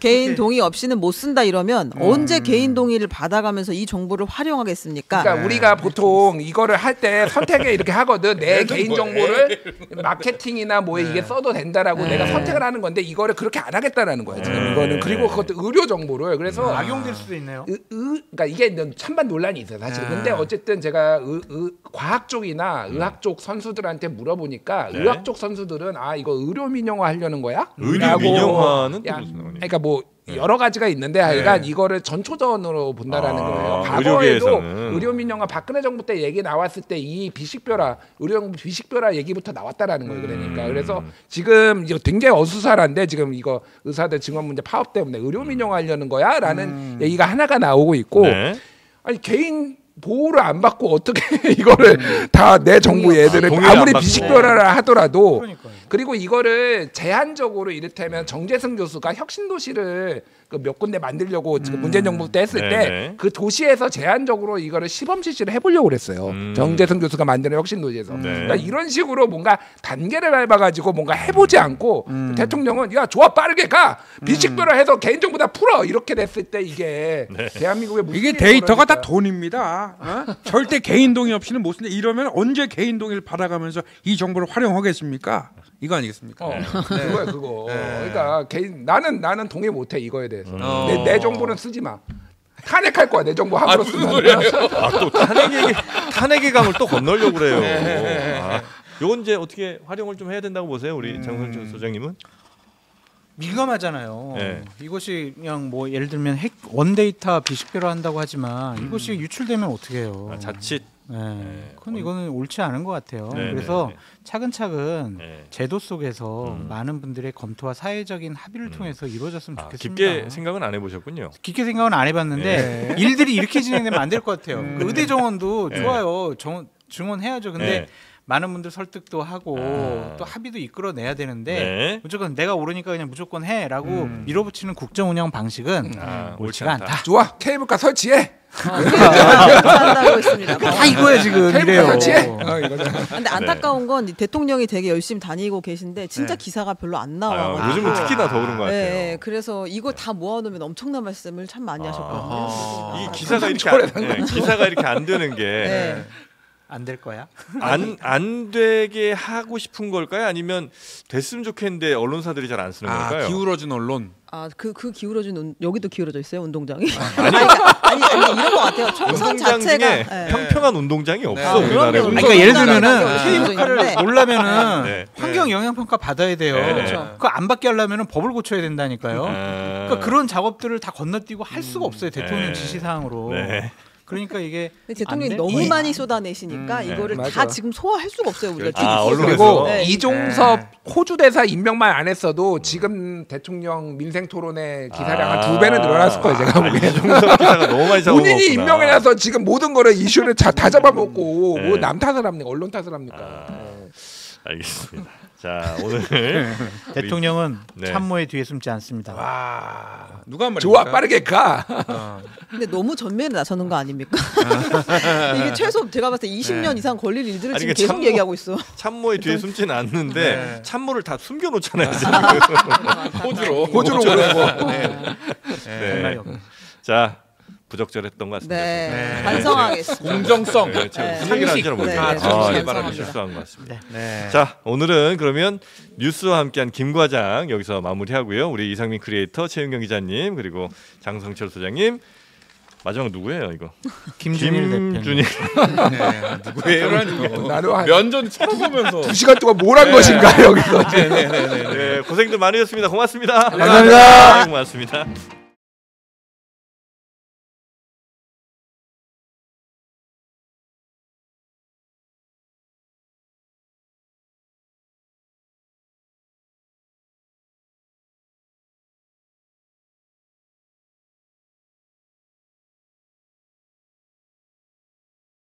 개인 동의 없이는 못 쓴다 이러면 언제 개인 동의를 받아가면서 이 정보를 활용하겠습니까? 그러니까 우리가 보통 이거를 할 때 선택에 이렇게 하거든. 내 개인 정보를 마케팅이나 뭐에 이게 써도 된다라고 내가 선택을 하는 건데 이거를 그렇게 안 하겠다라는 거야 지금 이거는. 그리고 그것도 의료 정보를 그래서 악용될 수도 있네요. 그러니까 이게 찬반 논란이 있어요 사실. 근데 어쨌든 제가 과학 쪽이나 의학 쪽 선수들한테 물어보니까 의학 쪽 선수들은 이거 의료 민영화 하려는 거야? 의료 민영화는 또 무슨 상관이에요? 그러니까 뭐 여러 가지가 있는데 하여간 이거를 전초전으로 본다라는 거예요. 과거에도 의료 민영화 박근혜 정부 때 얘기 나왔을 때 이 비식별화 의료정보 비식별화 얘기부터 나왔다라는 거예요. 그러니까 그래서 지금 이거 굉장히 어수선한데 지금 이거 의사들 증언 문제 파업 때문에 의료 민영화 하려는 거야라는 얘기가 하나가 나오고 있고 아니 개인 보호를 안 받고 어떻게 이거를 다 내 정보 얘들을 아무리 비식별화를 하더라도 그리고 이거를 제한적으로 이를테면 정재승 교수가 혁신도시를 몇 군데 만들려고 지금 문재인 정부 때 했을 때 그 도시에서 제한적으로 이거를 시범 실시를 해보려고 그랬어요. 정재승 교수가 만드는 혁신도시에서. 그러니까 이런 식으로 뭔가 단계를 밟아가지고 뭔가 해보지 않고 대통령은 야 좋아 빠르게 가 비식별화해서 개인정보 다 풀어 이렇게 됐을 때 이게 대한민국의 이게 데이터가 다 돈입니다. 절대 개인 동의 없이는 못 쓴다. 이러면 언제 개인 동의를 받아가면서 이 정보를 활용하겠습니까? 이거 아니겠습니까? 그거야 그거. 그러니까 나는 동의 못해 이거에 대해서. 내 정보는 쓰지 마. 탄핵할 거야 내 정보 함부로 쓰면. 또 탄핵의 강을 또 건너려고 그래요. 이건 이제 어떻게 활용을 좀 해야 된다고 보세요, 우리 장성철 소장님은? 민감하잖아요. 이것이 그냥 뭐 예를 들면 원데이터 비식별화 한다고 하지만 이것이 유출되면 어떻게 해요? 자칫. 그건 이거는 옳지 않은 것 같아요. 그래서 차근차근 제도 속에서 많은 분들의 검토와 사회적인 합의를 통해서 이루어졌으면 좋겠습니다. 깊게 생각은 안 해보셨군요. 깊게 생각은 안 해봤는데 일들이 이렇게 진행되면 안 될 것 같아요. 의대 정원도 좋아요. 증원해야죠. 근데 많은 분들 설득도 하고 또 합의도 이끌어내야 되는데 무조건 내가 옳으니까 그냥 무조건 해라고 밀어붙이는 국정 운영 방식은 옳지가 않다. 좋아 케이블카 설치해. 한다고 했습니다. 다 이거야 지금 이래요. 근데 안타까운 건 대통령이 되게 열심히 다니고 계신데 진짜 기사가 별로 안 나와요. 요즘은 특히나 더 그런 것 같아요. 그래서 이거 다 모아놓으면 엄청난 말씀을 참 많이 하셨거든요. 이 기사가 이렇게 안 되는 게. 안 될 거야? 안 되게 하고 싶은 걸까요? 아니면 됐으면 좋겠는데 언론사들이 잘 안 쓰는 걸까요? 기울어진 언론. 그 기울어진 여기도 기울어져 있어요 운동장이? 아니 이런 것 같아요. 총선 자체가 평평한 운동장이 없어 우리나라에. 그러니까 예를 들면은 케이블카를 올라면은 환경 영향 평가 받아야 돼요. 그거 안 받게 하려면은 법을 고쳐야 된다니까요. 그러니까 그런 작업들을 다 건너뛰고 할 수가 없어요 대통령 지시사항으로. 그러니까 이게 대통령이 너무 많이 쏟아내시니까 이거를 다 지금 소화할 수가 없어요 우리가. 그리고 이종섭 호주 대사 임명만 안 했어도 지금 대통령 민생 토론회 기사량 한 2배는 늘어났을 거예요 제가 보기에. 이종섭 기사가 너무 많이 잡아먹었구나. 본인이 임명해놔서 지금 모든 거를 이슈를 다 잡아먹고 뭐 남 탓을 합니까? 언론 탓을 합니까? 알겠습니다. 자 오늘 대통령은 참모의 뒤에 숨지 않습니다. 와 누가 한 말입니까? 좋아 빠르게 가. 근데 너무 전면에 나서는 거 아닙니까? 이게 최소 제가 봤을 때 20년 이상 걸릴 일들을 지금 계속 얘기하고 있어. 참모의 뒤에 숨지는 않는데 참모를 다 숨겨놓잖아요. 호주로 보내고. 자. 부적절했던 것 같습니다. 반성하겠습니다. 공정성. 무슨 얘기를 하는지 모르겠어요. 실수한 것 같습니다. 자, 오늘은 그러면 뉴스와 함께한 김 과장 여기서 마무리하고요. 우리 이상민 크리에이터, 최윤경 기자님 그리고 장성철 소장님 마지막 누구예요 이거? 김준일 대표님. 누구예요? 나는 면전 쳐다보면서 2시간 동안 뭘 한 것인가 여기서. 고생들 많으셨습니다. 고맙습니다. 감사합니다. 고맙습니다.